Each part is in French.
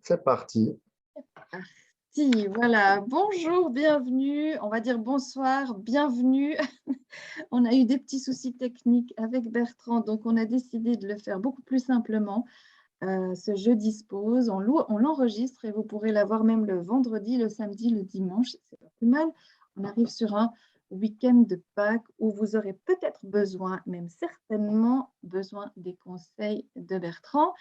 C'est parti. Si, voilà. Bonjour, bienvenue. On va dire bonsoir, bienvenue. On a eu des petits soucis techniques avec Bertrand, donc on a décidé de le faire beaucoup plus simplement. Ce jeu dispose, on l'enregistre et vous pourrez l'avoir même le vendredi, le samedi, le dimanche. C'est pas plus mal. On arrive sur un week-end de Pâques où vous aurez peut-être besoin, même certainement besoin des conseils de Bertrand.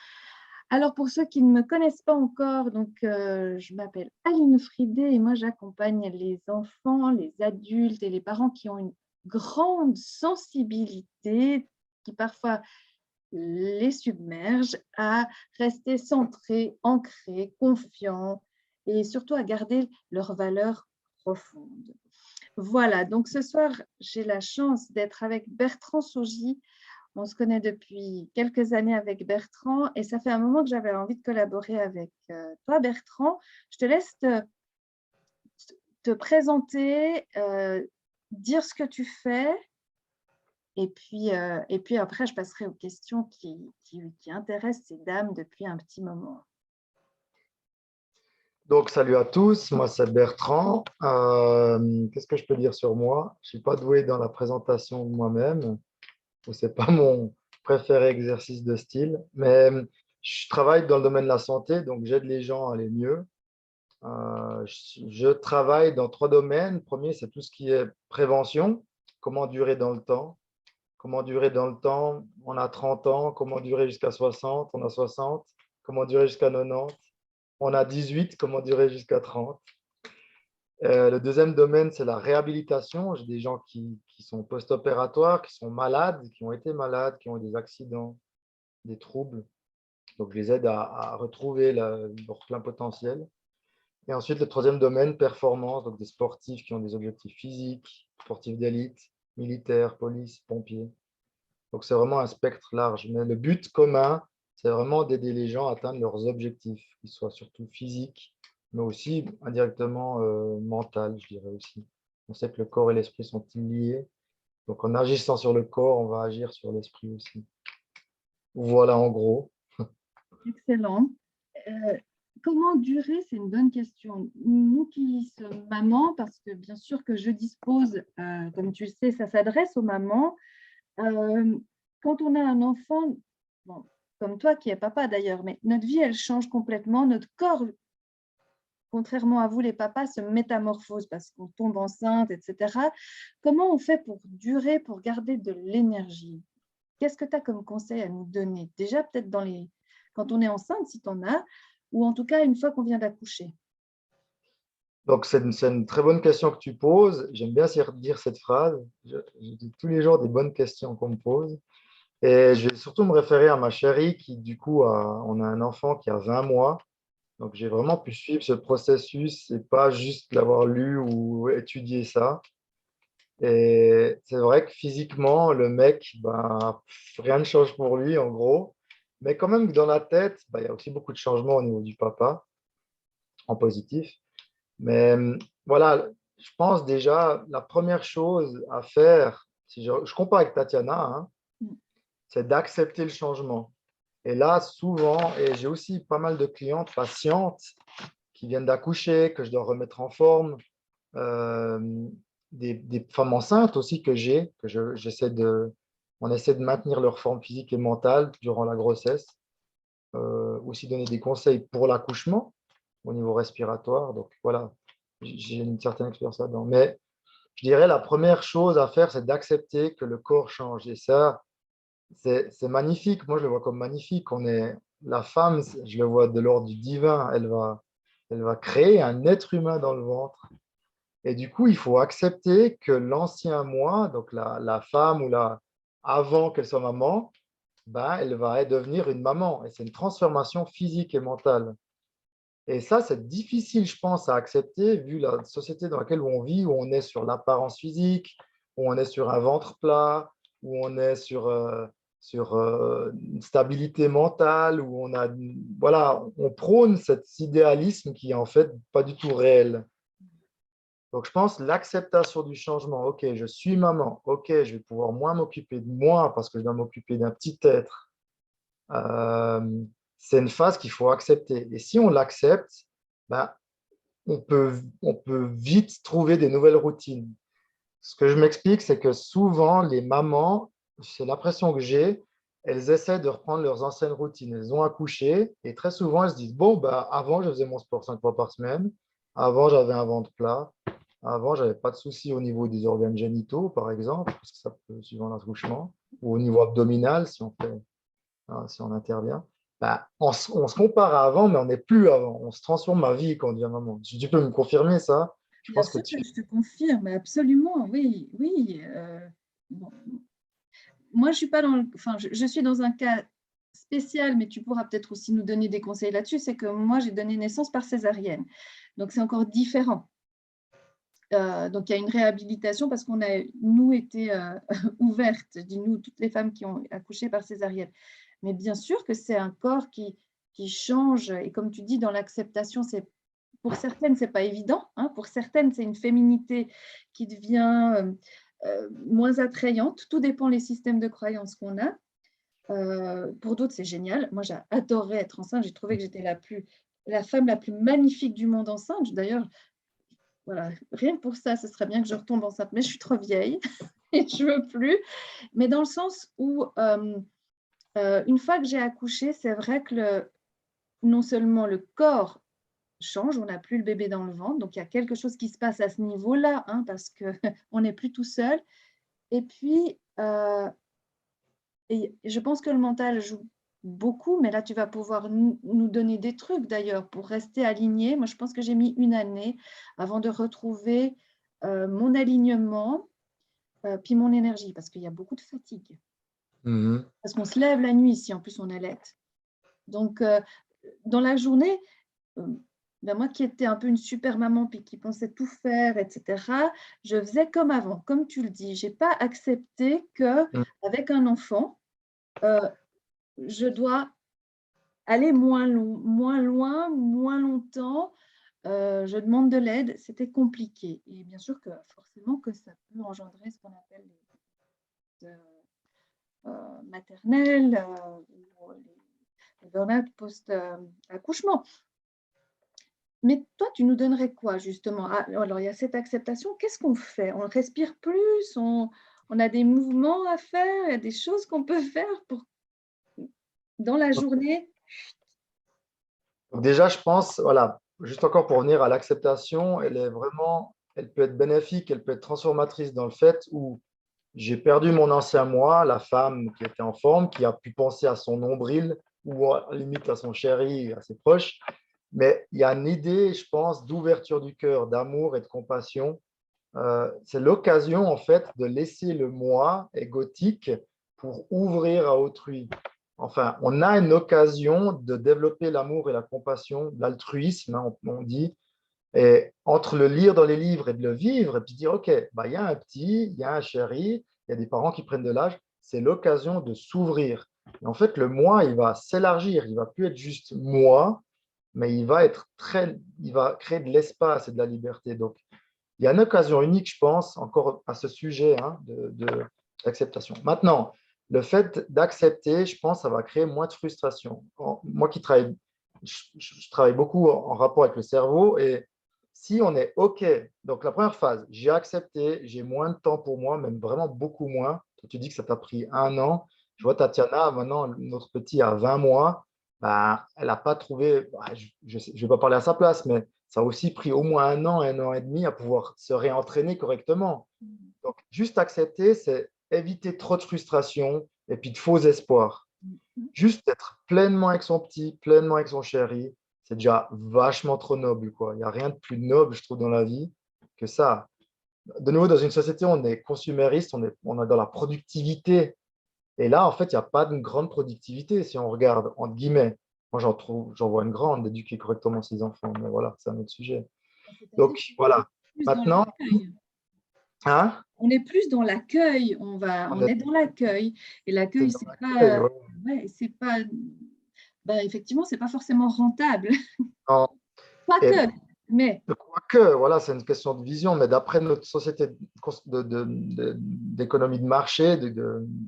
Alors, pour ceux qui ne me connaissent pas encore, je m'appelle Aline Fridé et moi, j'accompagne les enfants, les adultes et les parents qui ont une grande sensibilité qui parfois les submerge à rester centrés, ancrés, confiants et surtout à garder leurs valeurs profondes. Voilà, donc ce soir, j'ai la chance d'être avec Bertrand Sougy. On se connaît depuis quelques années avec Bertrand et ça fait un moment que j'avais envie de collaborer avec toi, Bertrand. Je te laisse te présenter, dire ce que tu fais et puis après, je passerai aux questions qui intéressent ces dames depuis un petit moment. Donc, salut à tous, moi c'est Bertrand. Qu'est-ce que je peux dire sur moi? Je ne suis pas doué dans la présentation de moi-même, ou ce n'est pas mon préféré exercice de style, mais je travaille dans le domaine de la santé, donc j'aide les gens à aller mieux. Je travaille dans trois domaines. Le premier, c'est tout ce qui est prévention, comment durer dans le temps. Comment durer dans le temps? On a 30 ans, comment durer jusqu'à 60? On a 60, comment durer jusqu'à 90? On a 18, comment durer jusqu'à 30? Le deuxième domaine, c'est la réhabilitation. J'ai des gens qui sont post-opératoires, qui sont malades, qui ont été malades, qui ont eu des accidents, des troubles. Donc, je les aide à retrouver leur plein potentiel. Et ensuite, le troisième domaine, performance, donc des sportifs qui ont des objectifs physiques, sportifs d'élite, militaires, police, pompiers. Donc, c'est vraiment un spectre large. Mais le but commun, c'est vraiment d'aider les gens à atteindre leurs objectifs, qu'ils soient surtout physiques, mais aussi indirectement mental, je dirais aussi. On sait que le corps et l'esprit sont liés. Donc, en agissant sur le corps, on va agir sur l'esprit aussi. Voilà en gros. Excellent. Euh, Comment durer? C'est une bonne question. Nous qui sommes mamans, parce que bien sûr que je dispose, comme tu le sais, ça s'adresse aux mamans. Euh, Quand on a un enfant, bon, comme toi qui es papa d'ailleurs, mais notre vie, elle change complètement. Notre corps, contrairement à vous, les papas, se métamorphose parce qu'on tombe enceinte, etc. Comment on fait pour durer, pour garder de l'énergie? Qu'est-ce que tu as comme conseil à nous donner? Déjà, peut-être quand on est enceinte, si tu en as, ou en tout cas une fois qu'on vient d'accoucher. Donc, c'est une très bonne question que tu poses. J'aime bien dire cette phrase. Je dis tous les jours des bonnes questions qu'on me pose. Et je vais surtout me référer à ma chérie qui, du coup, on a un enfant qui a 20 mois. Donc, j'ai vraiment pu suivre ce processus et pas juste l'avoir lu ou étudié ça. Et c'est vrai que physiquement, le mec, ben, rien ne change pour lui, en gros. Mais quand même, que dans la tête, ben, il y a aussi beaucoup de changements au niveau du papa, en positif. Mais voilà, je pense déjà, la première chose à faire, si je compare avec Tatiana, hein, c'est d'accepter le changement. Et là, souvent, et j'ai aussi pas mal de clientes, patientes, qui viennent d'accoucher, que je dois remettre en forme, euh, des femmes enceintes aussi j'essaie on essaie de maintenir leur forme physique et mentale durant la grossesse, aussi donner des conseils pour l'accouchement au niveau respiratoire. Donc voilà, j'ai une certaine expérience là-dedans. Mais je dirais la première chose à faire, c'est d'accepter que le corps change. Et ça, c'est magnifique. Moi, je le vois comme magnifique. La femme, je le vois de l'ordre du divin. Elle va créer un être humain dans le ventre. Et du coup, il faut accepter que l'ancien moi, donc la femme avant qu'elle soit maman, ben, elle va devenir une maman. Et c'est une transformation physique et mentale. Et ça, c'est difficile, je pense, à accepter vu la société dans laquelle on vit, où on est sur l'apparence physique, où on est sur un ventre plat, où on est sur une stabilité mentale, où voilà, on prône cet idéalisme qui est en fait pas du tout réel. Donc, je pense l'acceptation du changement. OK, je suis maman. OK, je vais pouvoir moins m'occuper de moi parce que je dois m'occuper d'un petit être. c'est une phase qu'il faut accepter. Et si on l'accepte, ben, on peut vite trouver des nouvelles routines. Ce que je m'explique, c'est que souvent, les mamans, c'est l'impression que j'ai, elles essaient de reprendre leurs anciennes routines. Elles ont accouché et très souvent, elles se disent, bon, bah, avant, je faisais mon sport 5 fois par semaine. Avant, j'avais un ventre plat. Avant, je n'avais pas de soucis au niveau des organes génitaux, par exemple, parce que ça peut suivant l'accouchement, ou au niveau abdominal, si on fait, hein, si on intervient. Bah, on se compare à avant, mais on n'est plus avant. On se transforme à vie quand on devient maman. Si tu peux me confirmer ça, je Bien pense que sûr tu... que je te confirme, absolument, oui, oui. Bon, moi, je suis pas dans enfin, je suis dans un cas spécial, mais tu pourras peut-être aussi nous donner des conseils là-dessus. C'est que moi, j'ai donné naissance par césarienne, donc c'est encore différent. Donc il y a une réhabilitation parce qu'on a, nous, été ouvertes. Je dis nous, toutes les femmes qui ont accouché par césarienne. Mais bien sûr que c'est un corps qui change. Et comme tu dis, dans l'acceptation, c'est pour certaines, c'est pas évident. Hein. Pour certaines, c'est une féminité qui devient moins attrayante. Tout dépend des systèmes de croyances qu'on a. Pour d'autres, c'est génial. Moi, j'ai adoré être enceinte. J'ai trouvé que j'étais la femme la plus magnifique du monde enceinte. D'ailleurs, voilà, rien que pour ça, ce serait bien que je retombe enceinte, mais je suis trop vieille et je veux plus. Mais dans le sens où, une fois que j'ai accouché, c'est vrai que non seulement le corps change, on n'a plus le bébé dans le ventre, donc il y a quelque chose qui se passe à ce niveau-là, hein, parce qu'on n'est plus tout seul. Et puis, et je pense que le mental joue beaucoup, mais là, tu vas pouvoir nous donner des trucs d'ailleurs pour rester aligné. Moi, je pense que j'ai mis 1 année avant de retrouver mon alignement, puis mon énergie, parce qu'il y a beaucoup de fatigue. Mhm. Parce qu'on se lève la nuit si en plus on allait. Donc, dans la journée, euh, ben moi qui étais un peu une super maman, puis qui pensait tout faire, etc., je faisais comme avant, comme tu le dis. Je n'ai pas accepté qu'avec un enfant, euh, je dois aller moins loin, moins longtemps. Je demande de l'aide, c'était compliqué. Et bien sûr que forcément que ça peut engendrer ce qu'on appelle les maternelles ou les burn-out post-accouchement. Mais toi, tu nous donnerais quoi justement? Alors, il y a cette acceptation. Qu'est-ce qu'on fait? On respire plus? On a des mouvements à faire? Il y a des choses qu'on peut faire pour, dans la journée? Donc déjà, je pense, voilà, juste encore pour revenir à l'acceptation, elle est vraiment, elle peut être bénéfique, elle peut être transformatrice dans le fait où j'ai perdu mon ancien moi, la femme qui était en forme, qui a pu penser à son nombril ou à la limite à son chéri, à ses proches. Mais il y a une idée, je pense, d'ouverture du cœur, d'amour et de compassion. C'est l'occasion, en fait, de laisser le moi égotique pour ouvrir à autrui. Enfin, on a une occasion de développer l'amour et la compassion, l'altruisme, hein, on dit. Et entre le lire dans les livres et de le vivre, et puis dire, OK, bah, il y a un petit, il y a un chéri, il y a des parents qui prennent de l'âge, c'est l'occasion de s'ouvrir. Et en fait, le moi, il va s'élargir, il va plus être juste moi, mais il va créer de l'espace et de la liberté. Donc, il y a une occasion unique, je pense, encore à ce sujet hein, d'acceptation. Maintenant, le fait d'accepter, je pense, ça va créer moins de frustration. Moi qui travaille, je travaille beaucoup en rapport avec le cerveau et si on est OK, donc la première phase, j'ai accepté, j'ai moins de temps pour moi, même vraiment beaucoup moins. Tu dis que ça t'a pris 1 an. Je vois Tatiana, maintenant, notre petit a 20 mois. Bah, elle n'a pas trouvé, bah, je ne vais pas parler à sa place, mais ça a aussi pris au moins 1 an et demi à pouvoir se réentraîner correctement. Donc, juste accepter, c'est éviter trop de frustration et puis de faux espoirs. Juste être pleinement avec son petit, pleinement avec son chéri, c'est déjà vachement trop noble, quoi. Il n'y a rien de plus noble, je trouve, dans la vie que ça. De nouveau, dans une société, on est consumériste, on est dans la productivité. Et là, en fait, il n'y a pas de grande productivité si on regarde, entre guillemets. Moi, j'en vois une grande d'éduquer correctement ses enfants, mais voilà, c'est un autre sujet. C'est-à-dire Donc, qu'on est voilà. plus dans Maintenant, l'accueil. hein, On est plus dans l'accueil. on On est est dans l'accueil. Et l'accueil, dans l'accueil, ouais. ouais, c'est pas, ben, effectivement, c'est pas forcément rentable. Non. Et Quoique, mais quoique, voilà, c'est une question de vision, mais d'après notre société d'économie de marché,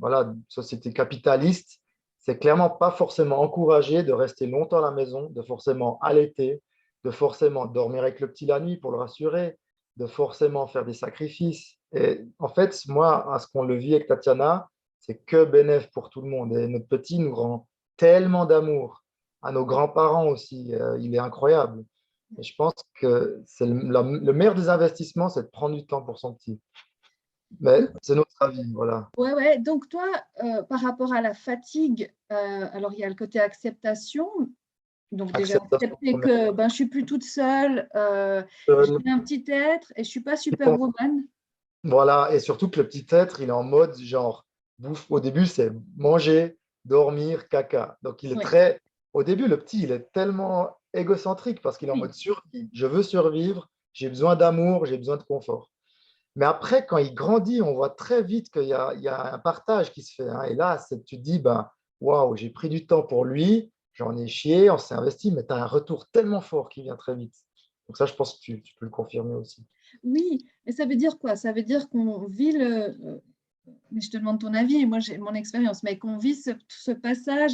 voilà, société capitaliste, c'est clairement pas forcément encouragé de rester longtemps à la maison, de forcément allaiter, de forcément dormir avec le petit la nuit pour le rassurer, de forcément faire des sacrifices. Et en fait, moi, à ce qu'on le vit avec Tatiana, c'est que bénéf pour tout le monde. Et notre petit nous rend tellement d'amour. À nos grands-parents aussi, il est incroyable. Et je pense que c'est le meilleur des investissements, c'est de prendre du temps pour son petit. Mais c'est notre avis, voilà. Ouais, ouais. Donc toi, par rapport à la fatigue, alors il y a le côté acceptation. Donc déjà Acceptation accepter première. que ben, je suis plus toute seule, j'ai Euh, un petit être et je suis pas superwoman. Voilà, et surtout que le petit être, il est en mode genre, bouffe, au début, c'est manger, dormir, caca. Donc, il est Oui, très, au début, le petit, il est tellement égocentrique parce qu'il est en oui, mode survie. Je veux survivre, j'ai besoin d'amour, j'ai besoin de confort. Mais après, quand il grandit, on voit très vite qu'il y a un partage qui se fait, hein. Et là, tu te dis, ben, waouh, j'ai pris du temps pour lui, j'en ai chié, on s'est investi, mais tu as un retour tellement fort qui vient très vite. Donc ça, je pense que tu peux le confirmer aussi. oui. Mais ça veut dire quoi? Ça veut dire qu'on vit mais je te demande ton avis, moi j'ai mon expérience, mais qu'on vit ce passage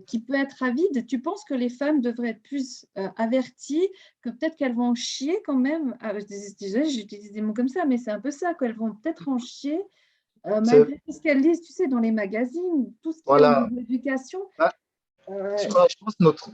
qui peut être avide. Tu penses que les femmes devraient être plus averties, que peut-être qu'elles vont en chier quand même. Ah, désolée, j'utilise des mots comme ça, mais c'est un peu ça, qu'elles vont peut-être en chier, C'est, malgré tout ce qu'elles lisent, tu sais, dans les magazines, tout ce qui est au voilà. niveau d'éducation. Je Euh, crois, je pense notre,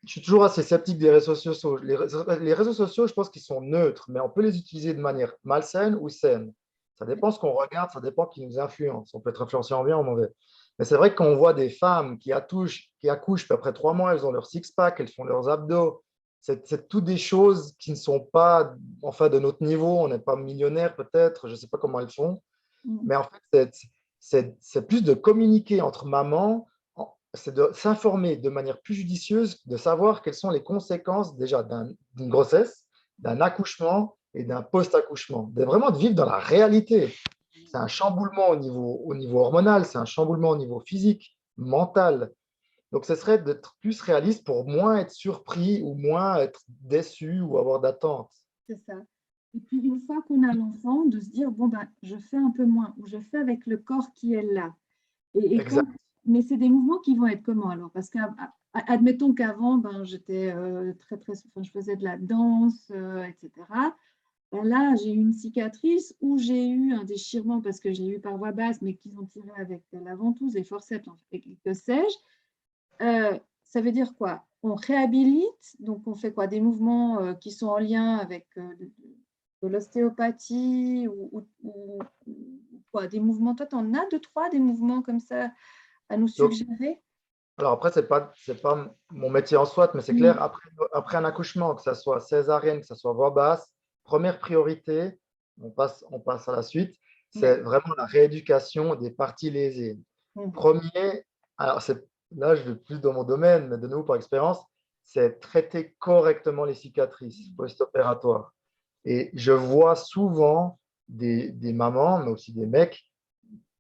je suis toujours assez sceptique des réseaux sociaux. Les réseaux sociaux, je pense qu'ils sont neutres, mais on peut les utiliser de manière malsaine ou saine. Ça dépend ce qu'on regarde, ça dépend qui nous influence. On peut être influencé en bien ou en mauvais. Mais c'est vrai que quand on voit des femmes qui accouchent, puis après 3 mois, elles ont leur six-pack, elles font leurs abdos. C'est toutes des choses qui ne sont pas, enfin, de notre niveau. On n'est pas millionnaire peut-être, je ne sais pas comment elles font. Mais en fait, c'est plus de communiquer entre mamans, c'est de s'informer de manière plus judicieuse, de savoir quelles sont les conséquences déjà d'une grossesse, d'un accouchement et d'un post-accouchement. Vraiment de vivre dans la réalité. C'est un chamboulement au niveau hormonal, c'est un chamboulement au niveau physique, mental. Donc, ce serait d'être plus réaliste pour moins être surpris ou moins être déçu ou avoir d'attente. c'est ça. Et puis une fois qu'on a l'enfant, de se dire, bon, ben, je fais un peu moins, ou je fais avec le corps qui est là. Et quand, Exact. mais c'est des mouvements qui vont être comment alors? Parce qu'admettons qu'avant, ben, j'étais enfin, je faisais de la danse, etc. Ben là, j'ai eu une cicatrice ou j'ai eu un déchirement parce que je l'ai eu par voie basse, mais qu'ils ont tiré avec la ventouse, les forceps, et que sais-je. Ça veut dire quoi? On réhabilite, donc on fait quoi? Des mouvements qui sont en lien avec de l'ostéopathie ou quoi? Des mouvements, toi, tu en as deux, trois, des mouvements comme ça à nous Donc, suggérer? alors après, c'est pas mon métier en soi, mais c'est Mm. clair, après un accouchement, que ce soit césarienne, que ce soit voix basse, première priorité, on passe à la suite, Ouais. c'est vraiment la rééducation des parties lésées. Mhm. Premier, alors là, je vais plus dans mon domaine, mais de nouveau par expérience, c'est traiter correctement les cicatrices post-opératoires. Et je vois souvent des mamans, mais aussi des mecs,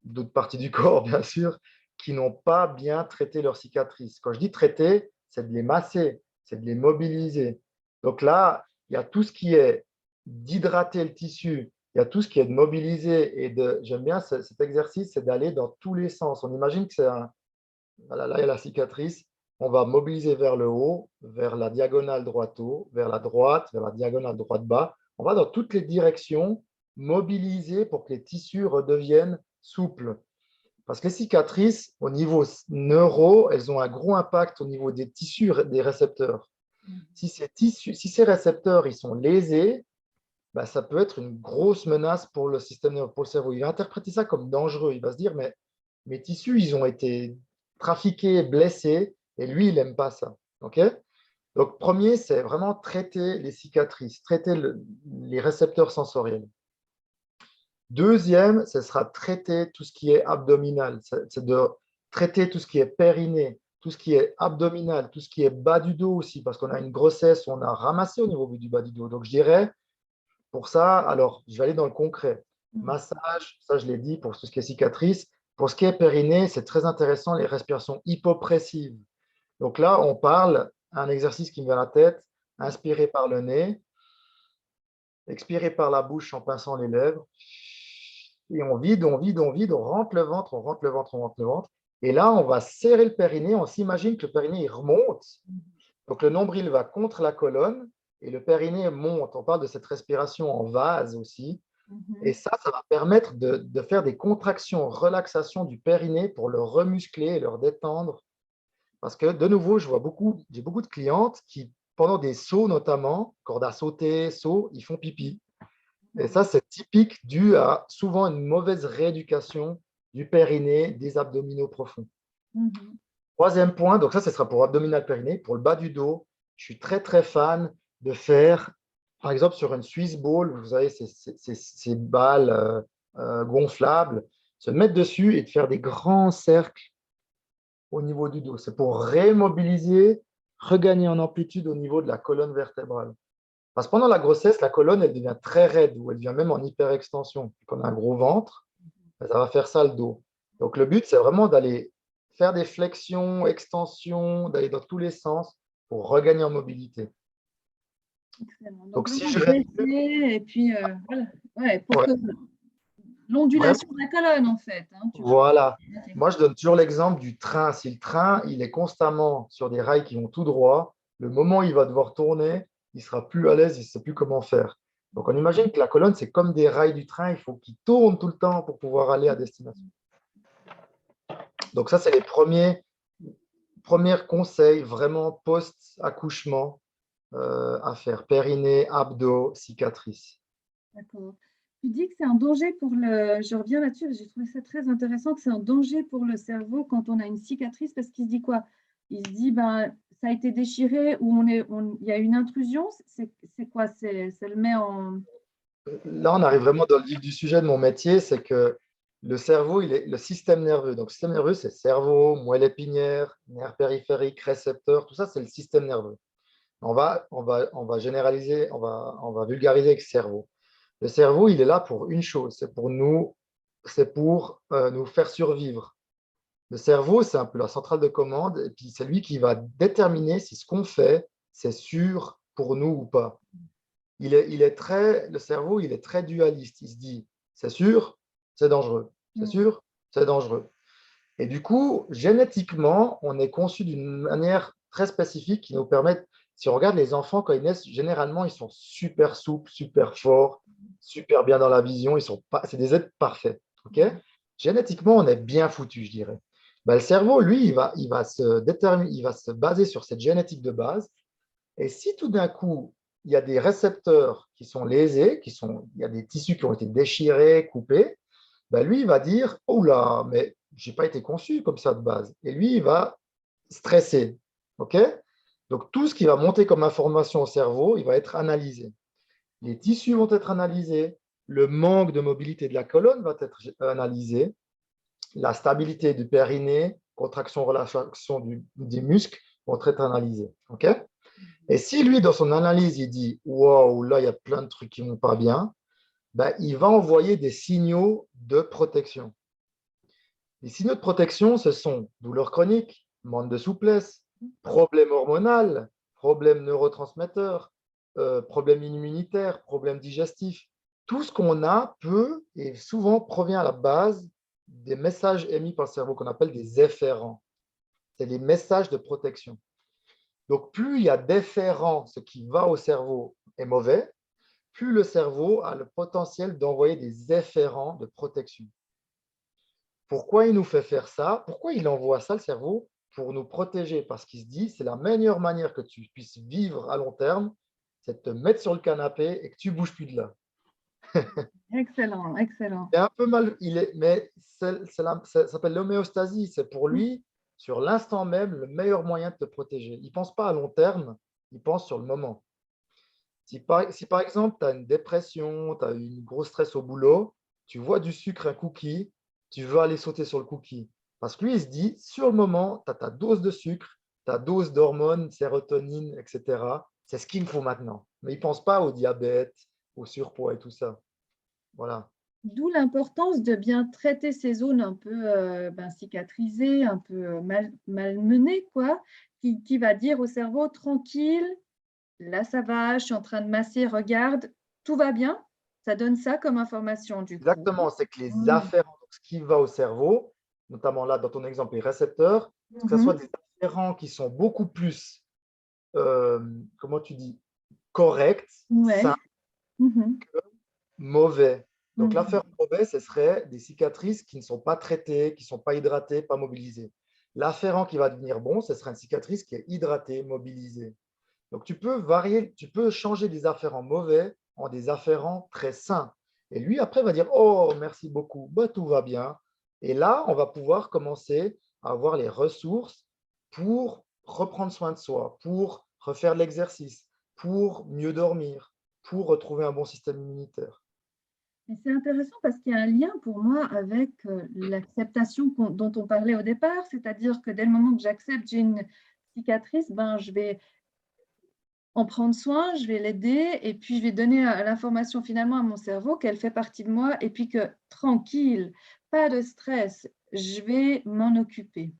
d'autres parties du corps, bien sûr, qui n'ont pas bien traité leurs cicatrices. Quand je dis traiter, c'est de les masser, c'est de les mobiliser. Donc là, il y a tout ce qui est d'hydrater le tissu, il y a tout ce qui est de mobiliser et j'aime bien cet exercice, c'est d'aller dans tous les sens. On imagine que voilà, là, il y a la cicatrice. On va mobiliser vers le haut, vers la diagonale droite-haut, vers la droite, vers la diagonale droite-bas. On va dans toutes les directions, mobiliser pour que les tissus redeviennent souples. Parce que les cicatrices, au niveau neuro, elles ont un gros impact au niveau des tissus, des récepteurs. Si ces récepteurs ils sont lésés, bah, ça peut être une grosse menace pour le système nerveux, pour le cerveau. Il va interpréter ça comme dangereux. Il va se dire, mais mes tissus, ils ont été trafiqués, blessés, et lui, il n'aime pas ça. OK? Donc, premier, c'est vraiment traiter les cicatrices, traiter les récepteurs sensoriels. Deuxième, ce sera traiter tout ce qui est abdominal. C'est de traiter tout ce qui est périnée, tout ce qui est abdominal, tout ce qui est bas du dos aussi, parce qu'on a une grossesse, on a ramassé au niveau du bas du dos. Donc, je dirais, pour ça, alors, je vais aller dans le concret. Mm. Massage, ça, je l'ai dit, pour tout ce qui est cicatrice. Pour ce qui est périnée, c'est très intéressant, les respirations hypopressives. Donc là, on parle, un exercice qui me vient à la tête, inspirer par le nez, expirer par la bouche en pinçant les lèvres. Et on vide, on vide, on vide, on rentre le ventre, on rentre le ventre, on rentre le ventre. Et là, on va serrer le périnée. On s'imagine que le périnée il remonte. Donc, le nombril va contre la colonne et le périnée monte. On parle de cette respiration en vase aussi. Et ça va permettre de faire des contractions, relaxation du périnée pour le remuscler et le détendre. Parce que, de nouveau, j'ai beaucoup de clientes qui, pendant des sauts notamment, corde à sauter, sauts, ils font pipi. Et ça, c'est typique dû à souvent une mauvaise rééducation du périnée, des abdominaux profonds. Troisième point, donc ça, ce sera pour abdominal périnée. Pour le bas du dos, je suis très, très fan de faire, par exemple, sur une Swiss ball, vous savez, ces balles gonflables, se mettre dessus et de faire des grands cercles au niveau du dos. C'est pour rémobiliser, regagner en amplitude au niveau de la colonne vertébrale. Parce que pendant la grossesse, la colonne, elle devient très raide ou elle devient même en hyperextension. Quand on a un gros ventre, ça va faire ça le dos. Donc, le but, c'est vraiment d'aller faire des flexions, extensions, d'aller dans tous les sens pour regagner en mobilité. Excellent. Donc, Donc, si vraiment je baisser et puis voilà. Ouais, pour ouais, que l'ondulation de la colonne, en fait. Hein, tu vois. voilà. Moi, je donne toujours l'exemple du train. Si le train, il est constamment sur des rails qui vont tout droit, le moment où il va devoir tourner, il sera plus à l'aise, il ne sait plus comment faire. Donc, on imagine que la colonne, c'est comme des rails du train, il faut qu'il tourne tout le temps pour pouvoir aller à destination. Donc, ça, c'est les premiers conseils vraiment post-accouchement à faire. Périnée, abdos, cicatrices. D'accord. Tu dis que c'est un danger pour le… Je reviens là-dessus, j'ai trouvé ça très intéressant que c'est un danger pour le cerveau quand on a une cicatrice parce qu'il se dit quoi? Il se dit, ben, ça a été déchiré ou il y a une intrusion. C'est quoi? Ça le met en… Là, on arrive vraiment dans le vif du sujet de mon métier, c'est que le cerveau, il est le système nerveux. Donc, le système nerveux, c'est cerveau, moelle épinière, nerf périphérique, récepteur, tout ça, c'est le système nerveux. On va généraliser, on va vulgariser avec cerveau. Le cerveau, il est là pour une chose, c'est pour nous faire survivre. Le cerveau, c'est un peu la centrale de commande, et puis c'est lui qui va déterminer si ce qu'on fait, c'est sûr pour nous ou pas. Le cerveau, il est très dualiste. Il se dit, c'est sûr, c'est dangereux. C'est sûr, c'est dangereux. Et du coup, génétiquement, on est conçu d'une manière très spécifique qui nous permet, si on regarde les enfants quand ils naissent, généralement, ils sont super souples, super forts, super bien dans la vision. C'est des êtres parfaits. Ok. Génétiquement, on est bien foutu, je dirais. Ben, le cerveau, lui, il va se baser sur cette génétique de base. Et si tout d'un coup, il y a des récepteurs qui sont lésés, il y a des tissus qui ont été déchirés, coupés, ben lui, il va dire, oh là, mais je n'ai pas été conçu comme ça de base. Et lui, il va stresser. OK? Donc, tout ce qui va monter comme information au cerveau, il va être analysé. Les tissus vont être analysés, le manque de mobilité de la colonne va être analysé, la stabilité du périnée, contraction, relâchation des muscles vont être analysés. OK? Et si lui, dans son analyse, il dit, wow, là, il y a plein de trucs qui ne vont pas bien, ben, il va envoyer des signaux de protection. Les signaux de protection, ce sont douleur chronique, manque de souplesse, problème hormonal, problème neurotransmetteur, problème immunitaire, problème digestif. Tout ce qu'on a peut et souvent provient à la base des messages émis par le cerveau qu'on appelle des efférents. C'est les messages de protection. Donc, plus il y a d'efférents, ce qui va au cerveau est mauvais, plus le cerveau a le potentiel d'envoyer des efférents de protection. Pourquoi il nous fait faire ça? Pourquoi il envoie ça, le cerveau? Pour nous protéger, parce qu'il se dit, c'est la meilleure manière que tu puisses vivre à long terme, c'est de te mettre sur le canapé et que tu ne bouges plus de là. Excellent, excellent. C'est un peu mal, mais ça s'appelle l'homéostasie. C'est pour lui, sur l'instant même, le meilleur moyen de te protéger. Il ne pense pas à long terme, il pense sur le moment. Si par exemple, tu as une dépression, tu as une grosse stress au boulot, tu vois du sucre, un cookie, tu veux aller sauter sur le cookie. Parce que lui, il se dit, sur le moment, tu as ta dose de sucre, ta dose d'hormones, sérotonine, etc. C'est ce qu'il me faut maintenant. Mais il ne pense pas au diabète, au surpoids et tout ça. Voilà. D'où l'importance de bien traiter ces zones un peu cicatrisées, un peu malmenées, quoi, qui va dire au cerveau, tranquille, là ça va, je suis en train de masser, regarde, tout va bien. Ça donne ça comme information du coup. Exactement, c'est que les Mm. affaires, ce qui va au cerveau, notamment là, dans ton exemple, les récepteurs, que ce soit des afférents qui sont beaucoup plus, comment tu dis, corrects, Ouais. sains, mauvais. Donc, Mhm. l'affaire mauvais, ce serait des cicatrices qui ne sont pas traitées, qui ne sont pas hydratées, pas mobilisées. L'afférent qui va devenir bon, ce serait une cicatrice qui est hydratée, mobilisée. Donc, tu peux varier, tu peux changer des afférents mauvais en des afférents très sains. Et lui, après, va dire, oh, merci beaucoup, bah, tout va bien. Et là, on va pouvoir commencer à avoir les ressources pour reprendre soin de soi, pour refaire de l'exercice, pour mieux dormir, pour retrouver un bon système immunitaire. Et c'est intéressant parce qu'il y a un lien pour moi avec l'acceptation dont on parlait au départ, c'est-à-dire que dès le moment que j'accepte j'ai une cicatrice, ben, je vais en prendre soin, je vais l'aider et puis je vais donner l'information finalement à mon cerveau qu'elle fait partie de moi et puis que tranquille, pas de stress, je vais m'en occuper.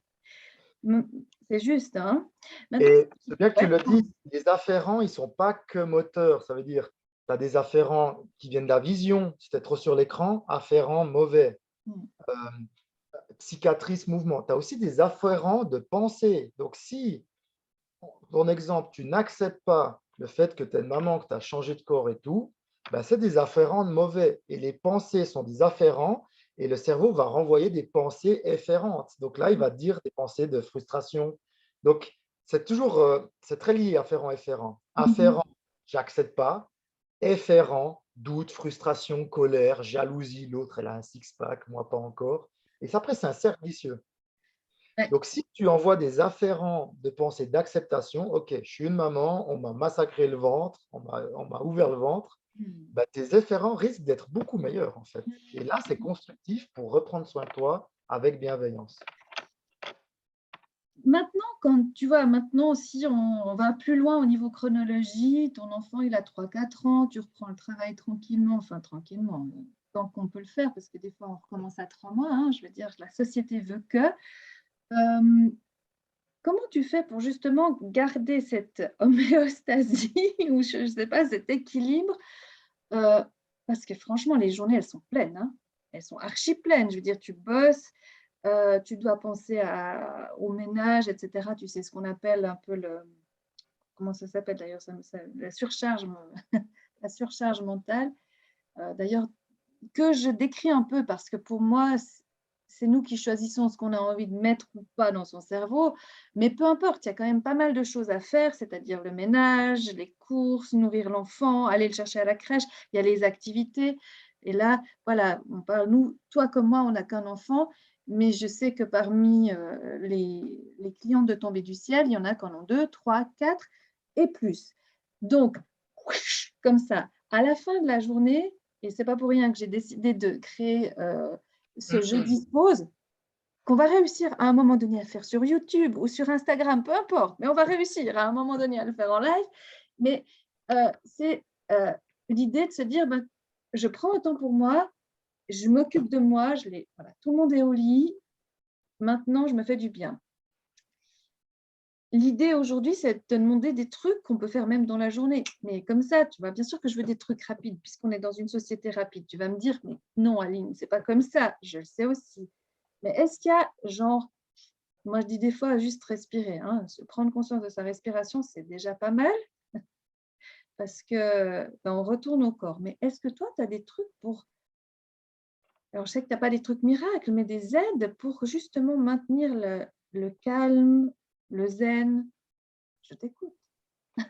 C'est juste, hein? Maintenant, Et c'est bien que tu ouais. le dises, les afférents, ils ne sont pas que moteurs. Ça veut dire, tu as des afférents qui viennent de la vision, si tu es trop sur l'écran, afférents mauvais. Euh, cicatrice, mouvement. Tu as aussi des afférents de pensée. Donc, si, ton exemple, tu n'acceptes pas le fait que tu es une maman, que tu as changé de corps et tout, ben, c'est des afférents de mauvais. Et les pensées sont des afférents et le cerveau va renvoyer des pensées efférentes. Donc là, il va dire des pensées de frustration. Donc, c'est toujours, c'est très lié, afférent, efférent. Mhm. Afférent, j'accepte pas. Efférent, doute, frustration, colère, jalousie. L'autre, elle a un six-pack, moi pas encore. Et ça, après, c'est un cercle vicieux. Ouais. Donc, si tu envoies des afférents de pensée d'acceptation, OK, je suis une maman, on m'a massacré le ventre, on m'a ouvert le ventre, Hmm. bah, tes afférents risquent d'être beaucoup meilleurs en fait. Et là, c'est constructif pour reprendre soin de toi avec bienveillance. Maintenant, quand tu vois, maintenant, si on va plus loin au niveau chronologie, ton enfant, il a 3 4 ans, tu reprends le travail tranquillement, enfin tranquillement, tant qu'on peut le faire, parce que des fois, on recommence à 3 mois, hein, je veux dire, la société veut que. Comment tu fais pour justement garder cette homéostasie ou je ne sais pas, cet équilibre? Heu, Parce que franchement, les journées, elles sont pleines, hein. Elles sont archi pleines. Je veux dire, tu bosses, tu dois penser au ménage et cetera. Tu sais ce qu'on appelle un peu le comment ça s'appelle d'ailleurs? Ça la surcharge la surcharge mentale. D'ailleurs, que je décris un peu parce que pour moi, c'est nous qui choisissons ce qu'on a envie de mettre ou pas dans son cerveau. Mais peu importe, il y a quand même pas mal de choses à faire, c'est-à-dire le ménage, les courses, nourrir l'enfant, aller le chercher à la crèche, il y a les activités. Et là, voilà, on parle, nous, toi comme moi, on n'a qu'un enfant, mais je sais que parmi les clientes de Tombée du ciel, il y en a qui en ont 2, 3, 4 et plus. Donc, comme ça, à la fin de la journée, et c'est pas pour rien que j'ai décidé de créer ce jeu dispose, qu'on va réussir à un moment donné à faire sur YouTube ou sur Instagram, peu importe, mais on va réussir à un moment donné à le faire en live. Mais c'est l'idée de se dire, ben, je prends un temps pour moi, je m'occupe de moi, voilà, tout le monde est au lit, maintenant je me fais du bien. L'idée aujourd'hui, c'est de te demander des trucs qu'on peut faire même dans la journée. Mais comme ça, tu vois, bien sûr que je veux des trucs rapides, puisqu'on est dans une société rapide. Tu vas me dire, mais non, Aline, c'est pas comme ça. Je le sais aussi. Mais est-ce qu'il y a, genre, moi je dis des fois, juste respirer, hein, se prendre conscience de sa respiration, c'est déjà pas mal, parce que ben, on retourne au corps. Mais est-ce que toi, tu as des trucs pour. Alors, je sais que tu n'as pas des trucs miracles, mais des aides pour justement maintenir le calme, le zen. Je t'écoute. Tu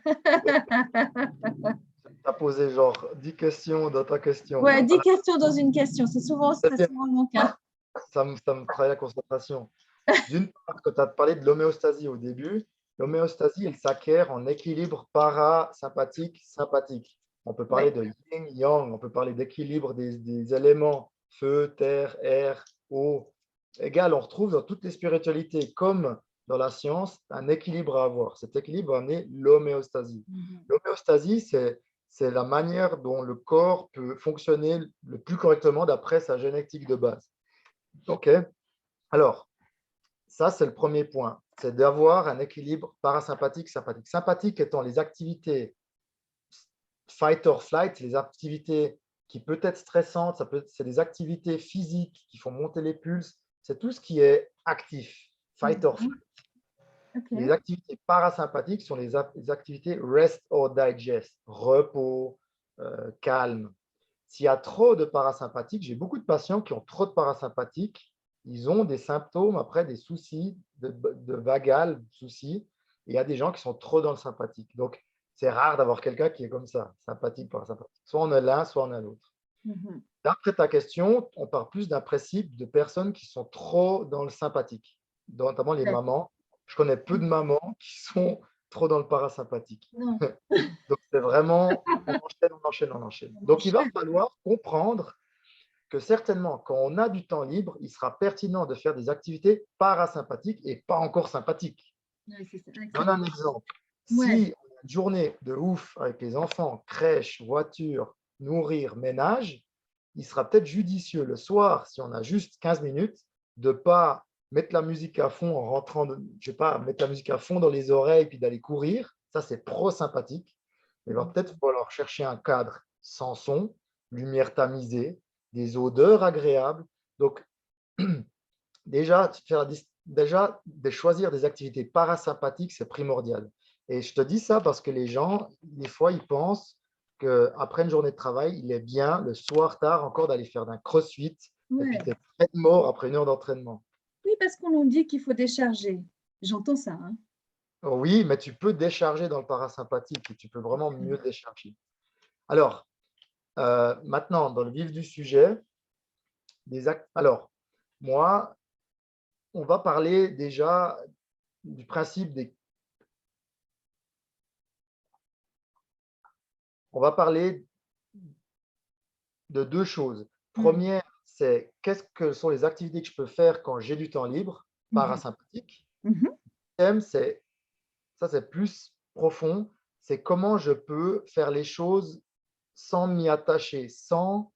as posé genre 10 questions dans ta question. Ouais, 10 questions dans une question. C'est C'est bien, souvent mon cas. ça me travaille la concentration. D'une part, quand tu as parlé de l'homéostasie au début, l'homéostasie, elle s'acquiert en équilibre parasympathique, sympathique. On peut parler Ouais. de yin, yang, on peut parler d'équilibre des éléments, feu, terre, air, eau. Égal, on retrouve dans toutes les spiritualités, comme dans la science, un équilibre à avoir. Cet équilibre va amener l'homéostasie. Mhm. L'homéostasie, c'est la manière dont le corps peut fonctionner le plus correctement d'après sa génétique de base. OK. Alors, ça, c'est le premier point. C'est d'avoir un équilibre parasympathique, sympathique. Sympathique étant les activités fight or flight, les activités qui peuvent être stressantes, c'est des activités physiques qui font monter les pulses, c'est tout ce qui est actif, fight or flight. Ok. Les activités parasympathiques sont les activités rest or digest, repos, calme. S'il y a trop de parasympathiques, j'ai beaucoup de patients qui ont trop de parasympathiques, ils ont des symptômes après, des soucis, de vagal, soucis. Et il y a des gens qui sont trop dans le sympathique. Donc, c'est rare d'avoir quelqu'un qui est comme ça, sympathique, parasympathique. Soit on a l'un, soit on a l'autre. Mhm. D'après ta question, on parle plus d'un principe de personnes qui sont trop dans le sympathique, notamment les Ouais. mamans. Je connais peu de mamans qui sont trop dans le parasympathique. Non, Donc, c'est vraiment, on enchaîne, on enchaîne, on enchaîne. on Donc, il va enchaîne. falloir comprendre que certainement, quand on a du temps libre, il sera pertinent de faire des activités parasympathiques et pas encore sympathiques. Ouais, c'est ça. Je donne un exemple. Ouais. Si on a une journée de ouf avec les enfants, crèche, voiture, nourrir, ménage, il sera peut-être judicieux le soir, si on a juste 15 minutes, de ne pas mettre la musique à fond en rentrant, je sais pas, mettre la musique à fond dans les oreilles puis d'aller courir. Ça, c'est pro-sympathique. Il va peut-être falloir chercher un cadre sans son, lumière tamisée, des odeurs agréables. Donc, déjà, de choisir des activités parasympathiques, c'est primordial. Et je te dis ça parce que les gens, des fois, ils pensent qu'après une journée de travail, il est bien le soir tard encore d'aller faire d'un crossfit et puis Ouais. d'être très mort après une heure d'entraînement. Oui, parce qu'on nous dit qu'il faut décharger. J'entends ça, hein. Oui, mais tu peux décharger dans le parasympathique et tu peux vraiment mieux décharger. Alors, maintenant, dans le vif du sujet, alors, moi, on va parler déjà du principe des. On va parler de deux choses. Mm. Première, c'est qu'est-ce que sont les activités que je peux faire quand j'ai du temps libre, Mhm. parasympathique. Mhm. Deuxième, ça c'est plus profond, c'est comment je peux faire les choses sans m'y attacher, sans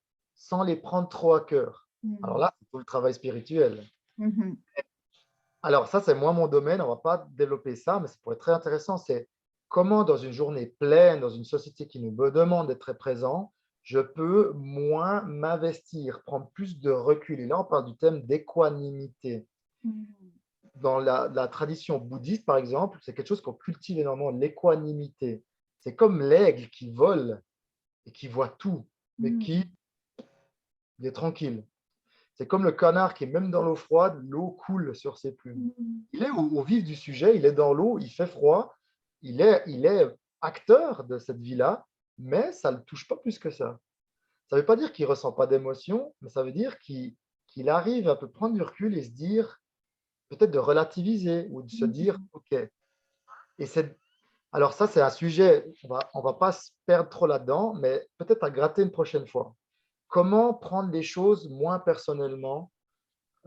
les prendre trop à cœur. Alors Mm. là, c'est tout le travail spirituel. Mhm. Alors ça, c'est moins mon domaine, on ne va pas développer ça, mais ça pourrait être très intéressant. C'est comment dans une journée pleine, dans une société qui nous demande d'être très présent, je peux moins m'investir, prendre plus de recul. Et là, on parle du thème d'équanimité. Mm. Dans la tradition bouddhiste, par exemple, c'est quelque chose qu'on cultive énormément, l'équanimité. C'est comme l'aigle qui vole et qui voit tout, mais Mm. qui il est tranquille. C'est comme le canard qui est même dans l'eau froide, l'eau coule sur ses plumes. Mm. Il est au vif du sujet, il est dans l'eau, il fait froid, il est acteur de cette vie-là, mais ça ne le touche pas plus que ça. Ça ne veut pas dire qu'il ne ressent pas d'émotion, mais ça veut dire qu'il arrive à peu prendre du recul et se dire, peut-être de relativiser ou de se dire, Mm. OK. Et alors ça, c'est un sujet, on va pas se perdre trop là-dedans, mais peut-être à gratter une prochaine fois. Comment prendre les choses moins personnellement.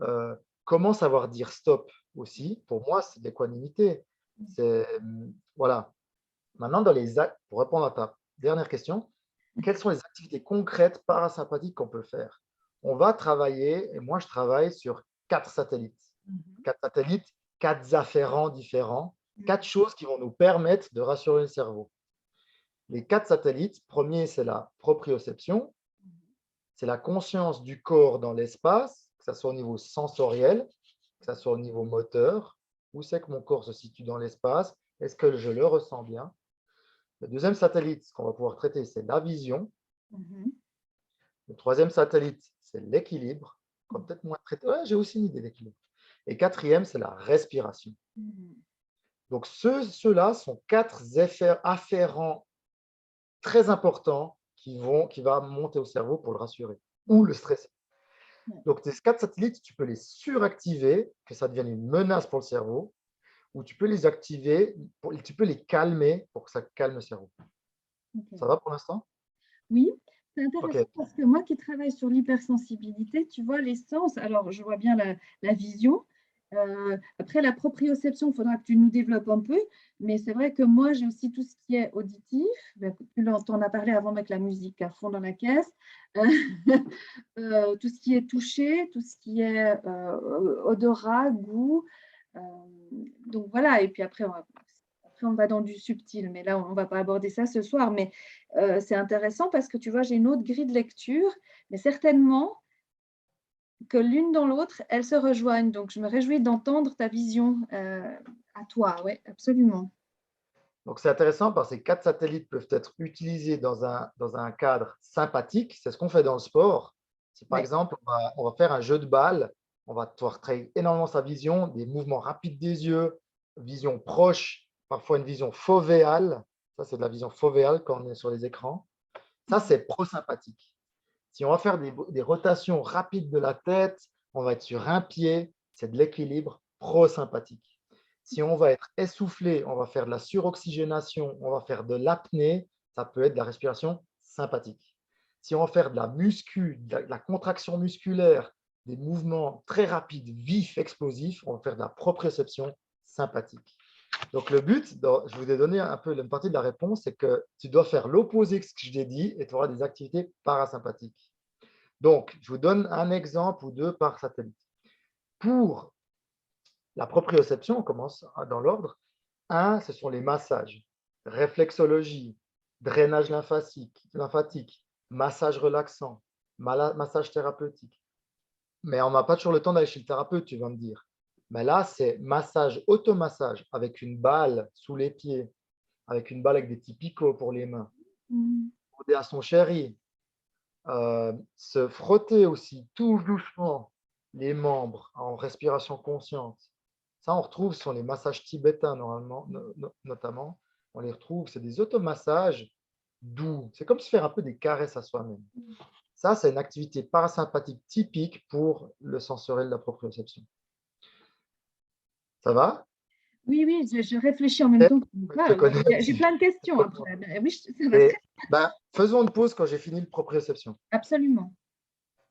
Euh, Comment savoir dire stop aussi, pour moi, c'est de l'équanimité. Voilà. Maintenant, pour répondre à ta dernière question, quelles sont les activités concrètes parasympathiques qu'on peut faire? On va travailler, et moi, je travaille sur 4 satellites. Mhm. 4 satellites, 4 afférents différents, Mm. 4 choses qui vont nous permettre de rassurer le cerveau. Les 4 satellites, premier, c'est la proprioception, c'est la conscience du corps dans l'espace, que ce soit au niveau sensoriel, que ce soit au niveau moteur. Où c'est que mon corps se situe dans l'espace? Est-ce que je le ressens bien? Le deuxième satellite qu'on va pouvoir traiter, c'est la vision. Mhm. Le troisième satellite, c'est l'équilibre. On va peut-être moins traiter. Ouais, j'ai aussi une idée d'équilibre. Et quatrième, c'est la respiration. Mm. Donc, ceux-là sont 4 afférents très importants qui va monter au cerveau pour le rassurer ou Mm. le stresser. Ouais. Donc, tes 4 satellites, tu peux les suractiver, que ça devienne une menace pour le cerveau, ou tu peux les activer, tu peux les calmer pour que ça calme le cerveau. Ok. Ça va pour l'instant? Oui, c'est Ok. intéressant parce que moi qui travaille sur l'hypersensibilité, tu vois les sens, alors je vois bien la vision. Après, la proprioception, il faudra que tu nous développes un peu, mais c'est vrai que moi, j'ai aussi tout ce qui est auditif. Ben, tu en as parlé avant avec la musique à fond dans la caisse. Euh, tout ce qui est touché, tout ce qui est odorat, goût. Euh, donc voilà, et puis après, on va dans du subtil, mais là, on ne va pas aborder ça ce soir. Mais c'est intéressant parce que tu vois, j'ai une autre grille de lecture, mais certainement, que l'une dans l'autre, elles se rejoignent. Donc, je me réjouis d'entendre ta vision à toi. Oui, absolument. Donc, c'est intéressant parce que ces 4 satellites peuvent être utilisés dans un cadre sympathique. C'est ce qu'on fait dans le sport. Si par Ouais. exemple, on va faire un jeu de balle, on va devoir travailler énormément sa vision, des mouvements rapides des yeux, vision proche, parfois une vision fovéale. Ça, c'est de la vision fovéale quand on est sur les écrans. Ça, c'est prosympathique. Si on va faire des rotations rapides de la tête, on va être sur un pied, c'est de l'équilibre prosympathique. Si on va être essoufflé, on va faire de la suroxygénation, on va faire de l'apnée, ça peut être de la respiration sympathique. Si on va faire de la de la contraction musculaire, des mouvements très rapides, vifs, explosifs, on va faire de la proprioception sympathique. Donc, le but, je vous ai donné un peu une partie de la réponse, c'est que tu dois faire l'opposé de ce que je t'ai dit et tu auras des activités parasympathiques. Donc, je vous donne un exemple ou deux par satellite. Pour la proprioception, on commence dans l'ordre. Un, ce sont les massages, réflexologie, drainage lymphatique, massage relaxant, massage thérapeutique. Mais on n'a pas toujours le temps d'aller chez le thérapeute, tu vas me dire. Mais là, c'est massage, automassage avec une balle sous les pieds, avec une balle avec des petits picots pour les mains, demander à son chéri, se frotter aussi tout doucement les membres en respiration consciente. Ça, on retrouve sur les massages tibétains, normalement, notamment. On les retrouve, c'est des automassages doux. C'est comme se faire un peu des caresses à soi-même. Ça, c'est une activité parasympathique typique pour le sensoriel de la proprioception. Ça va? Oui, oui, je réfléchis en même temps que tu me Je te parles. connais un J'ai petit plein de questions peu. après. Ben oui, ça va très Et, ben, faisons une pause quand j'ai fini le proprioception. absolument.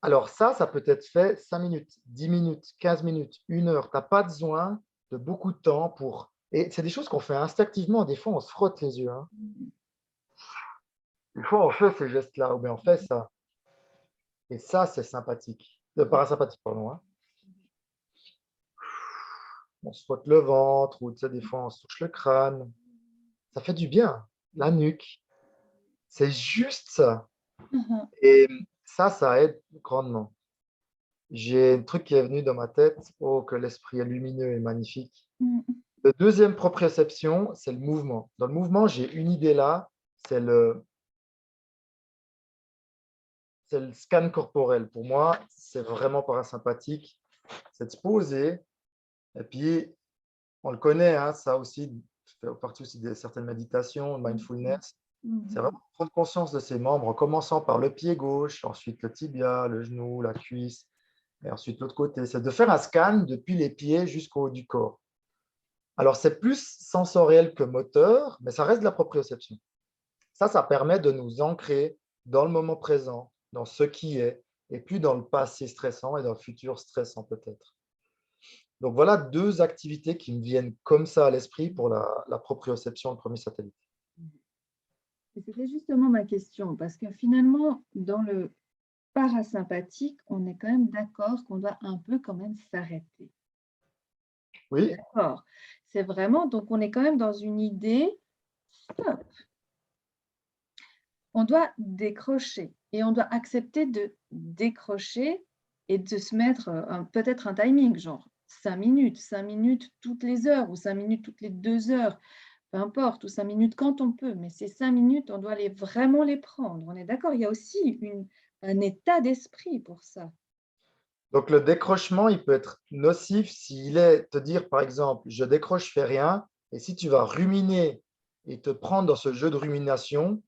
Alors ça peut être fait 5 minutes, 10 minutes, 15 minutes, 1 heure. Tu n'as pas besoin de beaucoup de temps pour… Et c'est des choses qu'on fait instinctivement. Des fois, on se frotte les yeux. Hein. Des fois, on fait ces gestes-là, ou bien on fait ça. Et ça, c'est sympathique. Parasympathique, pardon. Hein. On se frotte le ventre, ou tu sais, des fois, on se touche le crâne. Ça fait du bien. La nuque. C'est juste ça. Mhm. Et ça aide grandement. J'ai un truc qui est venu dans ma tête. Oh, que l'esprit est lumineux et magnifique. Mhm. Le deuxième proprioception, c'est le mouvement. Dans le mouvement, j'ai une idée là, c'est le scan corporel. Pour moi, c'est vraiment parasympathique. C'est de se poser. Et puis, on le connaît, hein, ça aussi, ça fait partie aussi de certaines méditations, de mindfulness. C'est Mhm. vraiment prendre conscience de ses membres, en commençant par le pied gauche, ensuite le tibia, le genou, la cuisse, et ensuite l'autre côté. C'est de faire un scan depuis les pieds jusqu'au haut du corps. Alors, c'est plus sensoriel que moteur, mais ça reste de la proprioception. Ça permet de nous ancrer dans le moment présent, dans ce qui est, et plus dans le passé stressant et dans le futur stressant peut-être. Donc voilà 2 activités qui me viennent comme ça à l'esprit pour la proprioception, le premier satellite. Et c'était justement ma question, parce que finalement, dans le parasympathique, on est quand même d'accord qu'on doit un peu quand même s'arrêter. Oui, D'accord. C'est vraiment, donc on est quand même dans une idée, stop, on doit décrocher et on doit accepter de décrocher et de se mettre peut-être un timing, genre 5 minutes toutes les heures ou 5 minutes toutes les 2 heures, peu importe, ou 5 minutes quand on peut, mais ces 5 minutes, on doit vraiment les prendre. On est d'accord? Il y a aussi un état d'esprit pour ça. donc le décrochement, il peut être nocif s'il est te dire, par exemple, je décroche, je fais rien, et si tu vas ruminer et te prendre dans ce jeu de rumination,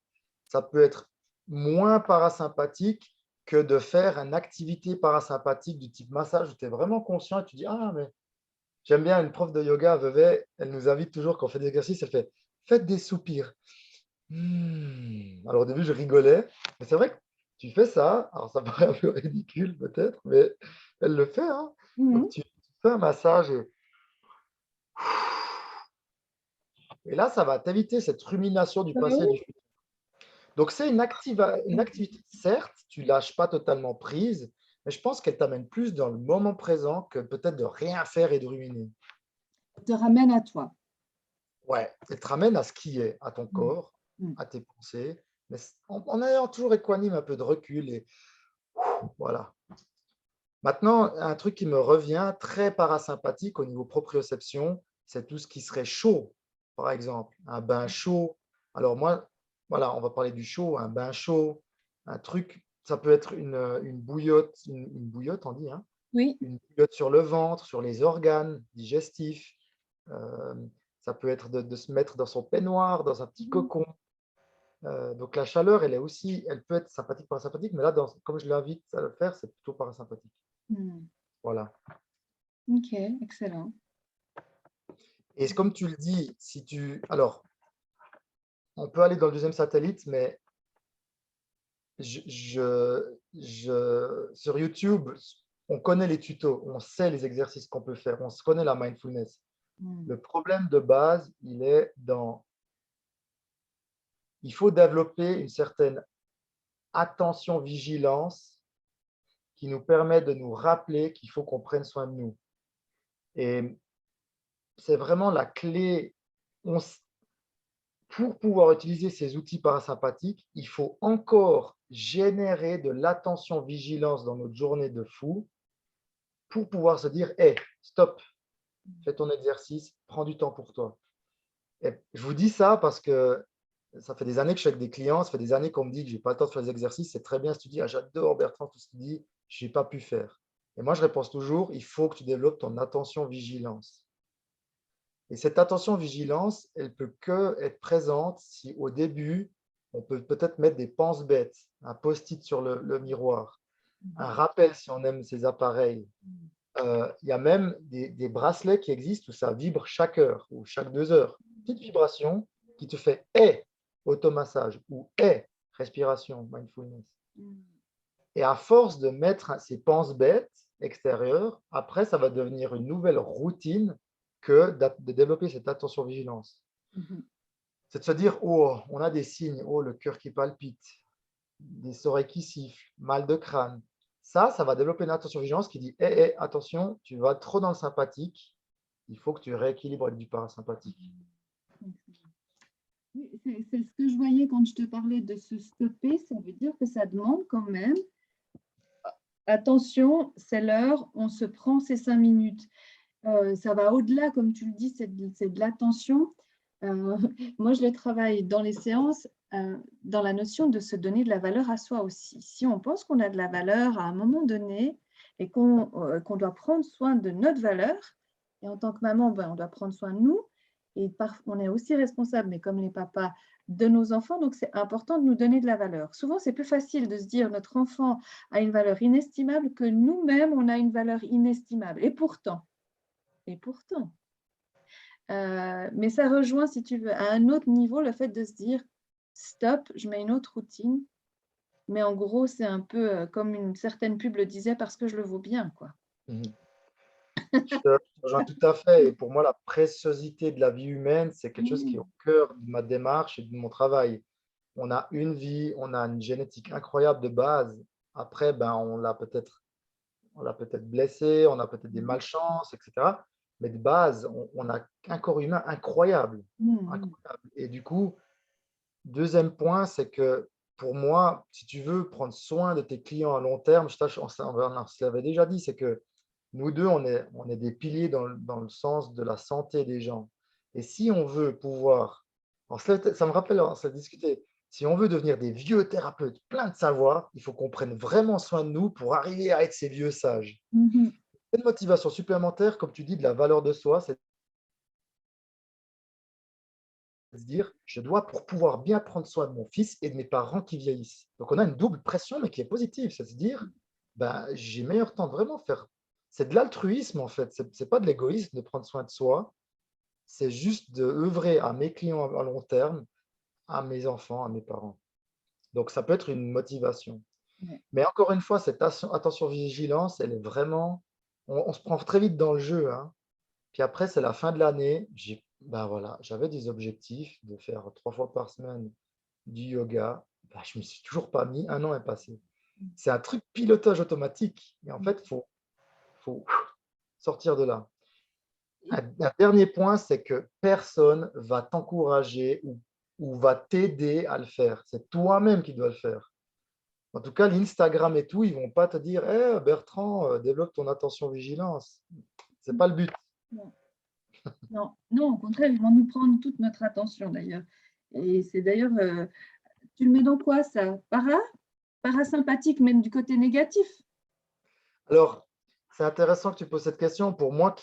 ça peut être moins parasympathique que de faire une activité parasympathique du type massage où tu es vraiment conscient et tu dis, ah, mais j'aime bien une prof de yoga à Vevey, elle nous invite toujours quand on fait des exercices, elle fait, faites des soupirs. Alors au début, je rigolais, mais c'est vrai que tu fais ça, alors ça paraît un peu ridicule peut-être, mais elle le fait. Hein. Donc Mmh. tu fais un massage et là, ça va t'éviter cette rumination du Bah passé et oui. du futur. Donc c'est une activité, certes, tu lâches pas totalement prise, mais je pense qu'elle t'amène plus dans le moment présent que peut-être de rien faire et de ruminer. Te ramène à toi. Ouais, elle te ramène à ce qui est, à ton Mmh. corps, Mmh. à tes pensées, mais en ayant toujours équanime, un peu de recul et voilà. Maintenant, un truc qui me revient très parasympathique au niveau proprioception, c'est tout ce qui serait chaud, par exemple. Un bain chaud. Alors moi, voilà, on va parler du chaud, un bain chaud, un truc, ça peut être une bouillotte, une bouillotte, on dit, hein, Oui. une bouillotte sur le ventre, sur les organes digestifs. Euh, Ça peut être de se mettre dans son peignoir, dans un petit Mhm. cocon. Donc la chaleur, elle est aussi, elle peut être sympathique, parasympathique, mais là, comme je l'invite à le faire, c'est plutôt parasympathique. Hmm. Voilà. Ok, excellent. Et comme tu le dis, si tu, alors, on peut aller dans le deuxième satellite, mais sur YouTube, on connaît les tutos, on sait les exercices qu'on peut faire, on se connaît la mindfulness. Hmm. Le problème de base, il est dans, il faut développer une certaine attention, vigilance qui nous permet de nous rappeler qu'il faut qu'on prenne soin de nous. Et c'est vraiment la clé. Pour pouvoir utiliser ces outils parasympathiques, il faut encore générer de l'attention-vigilance dans notre journée de fou pour pouvoir se dire, hey, stop, fais ton exercice, prends du temps pour toi. Et je vous dis ça parce que ça fait des années que je suis avec des clients, ça fait des années qu'on me dit que je n'ai pas le temps de faire les exercices. C'est très bien si tu dis, ah, j'adore Bertrand, tout ce qu'il dit, je n'ai pas pu faire. Et moi, je réponds toujours, il faut que tu développes ton attention-vigilance. Et cette attention-vigilance, elle peut que être présente si au début, on peut peut-être mettre des penses-bêtes, un post-it sur le miroir, un rappel si on aime ces appareils. Il y a même des bracelets qui existent où ça vibre chaque heure ou chaque 2 heures. Petite vibration qui te fait hey, automassage ou hey, respiration, mindfulness. Hmm. Et à force de mettre ces penses-bêtes extérieures, après, ça va devenir une nouvelle routine que de développer cette attention-vigilance. Mhm. C'est de se dire, oh, on a des signes, oh, le cœur qui palpite, des oreilles qui sifflent, mal de crâne. Ça va développer une attention-vigilance qui dit, hé, hé, attention, tu vas trop dans le sympathique, il faut que tu rééquilibres avec du parasympathique. Oui, c'est ce que je voyais quand je te parlais de se stopper. Ça veut dire que ça demande quand même, attention, c'est l'heure, on se prend ces 5 minutes. Ça va au-delà, comme tu le dis, c'est de l'attention. Moi, je le travaille dans les séances, dans la notion de se donner de la valeur à soi aussi. Si on pense qu'on a de la valeur à un moment donné et qu'on doit prendre soin de notre valeur, et en tant que maman, ben, on doit prendre soin de nous, et on est aussi responsable, mais comme les papas, de nos enfants, donc c'est important de nous donner de la valeur. Souvent, c'est plus facile de se dire notre enfant a une valeur inestimable que nous-mêmes, on a une valeur inestimable. Et pourtant, mais ça rejoint, si tu veux, à un autre niveau, le fait de se dire stop, je mets une autre routine. Mais en gros, c'est un peu comme une certaine pub le disait, parce que je le vaux bien, quoi. Mhm. Je te rejoins tout à fait. Et pour moi, la préciosité de la vie humaine, c'est quelque chose qui est au cœur de ma démarche et de mon travail. On a une vie, on a une génétique incroyable de base. Après, ben, on l'a peut-être blessé, on a peut-être des malchances, etc. Mais de base, on a un corps humain incroyable, Mmh. incroyable. Et du coup, deuxième point, c'est que pour moi, si tu veux prendre soin de tes clients à long terme, on se l'avait déjà dit, c'est que nous deux, on est des piliers dans le sens de la santé des gens. Et si on veut pouvoir, ça me rappelle, on s'est discuté, si on veut devenir des vieux thérapeutes pleins de savoir, il faut qu'on prenne vraiment soin de nous pour arriver à être ces vieux sages. Mmh. Une motivation supplémentaire, comme tu dis, de la valeur de soi, c'est de se dire, je dois pour pouvoir bien prendre soin de mon fils et de mes parents qui vieillissent. Donc on a une double pression, mais qui est positive, c'est de se dire, ben, j'ai meilleur temps de vraiment faire. C'est de l'altruisme en fait, c'est pas de l'égoïsme de prendre soin de soi, c'est juste de œuvrer à mes clients à long terme, à mes enfants, à mes parents. Donc ça peut être une motivation. Ouais. Mais encore une fois, cette attention vigilance, elle est vraiment, on se prend très vite dans le jeu, hein. Puis après, c'est la fin de l'année. Ben voilà, j'avais des objectifs de faire 3 fois par semaine du yoga. Ben, je ne me suis toujours pas mis. Un an est passé. C'est un truc pilotage automatique. Et en fait, il faut sortir de là. Un dernier point, c'est que personne va t'encourager ou va t'aider à le faire. C'est toi-même qui dois le faire. En tout cas, l'Instagram et tout, ils ne vont pas te dire «Eh, Bertrand, développe ton attention vigilance». Ce n'est pas le but. Non, non, non, au contraire, ils vont nous prendre toute notre attention d'ailleurs. Et c'est d'ailleurs, tu le mets dans quoi ça? Parasympathique, même du côté négatif? Alors, c'est intéressant que tu poses cette question. Pour moi,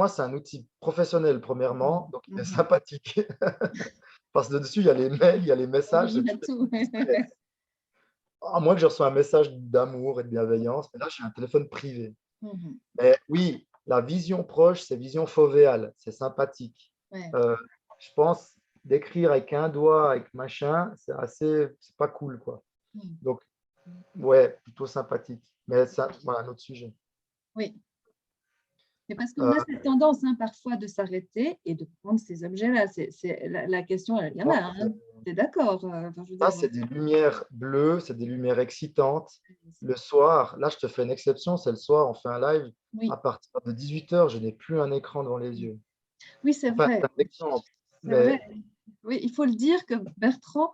c'est un outil professionnel, premièrement, donc il est Mhm. sympathique. Parce que dessus, il y a les mails, il y a les messages, Oui, c'est il y tout a est tout. discret. À moins que je reçois un message d'amour et de bienveillance, mais là, j'ai un téléphone privé. Mhm. Mais oui, la vision proche, c'est vision fovéale, c'est sympathique. Ouais. Euh, je pense d'écrire avec un doigt, avec machin, c'est pas cool, quoi. Mhm. Donc, ouais, plutôt sympathique. Mais ça, voilà, un autre sujet. Oui. C'est parce qu'on Euh, a cette tendance parfois de s'arrêter et de prendre ces objets-là. C'est la question, il y en a, hein. Tu es d'accord? Enfin, je veux Ça, dire, c'est des lumières bleues, c'est des lumières excitantes. Le soir, là, je te fais une exception, c'est le soir, on fait un live. À oui, partir de 18 h, je n'ai plus un écran devant les yeux. oui, c'est Enfin, c'est vrai. un exemple. C'est vrai. Mais Oui, il faut le dire que Bertrand,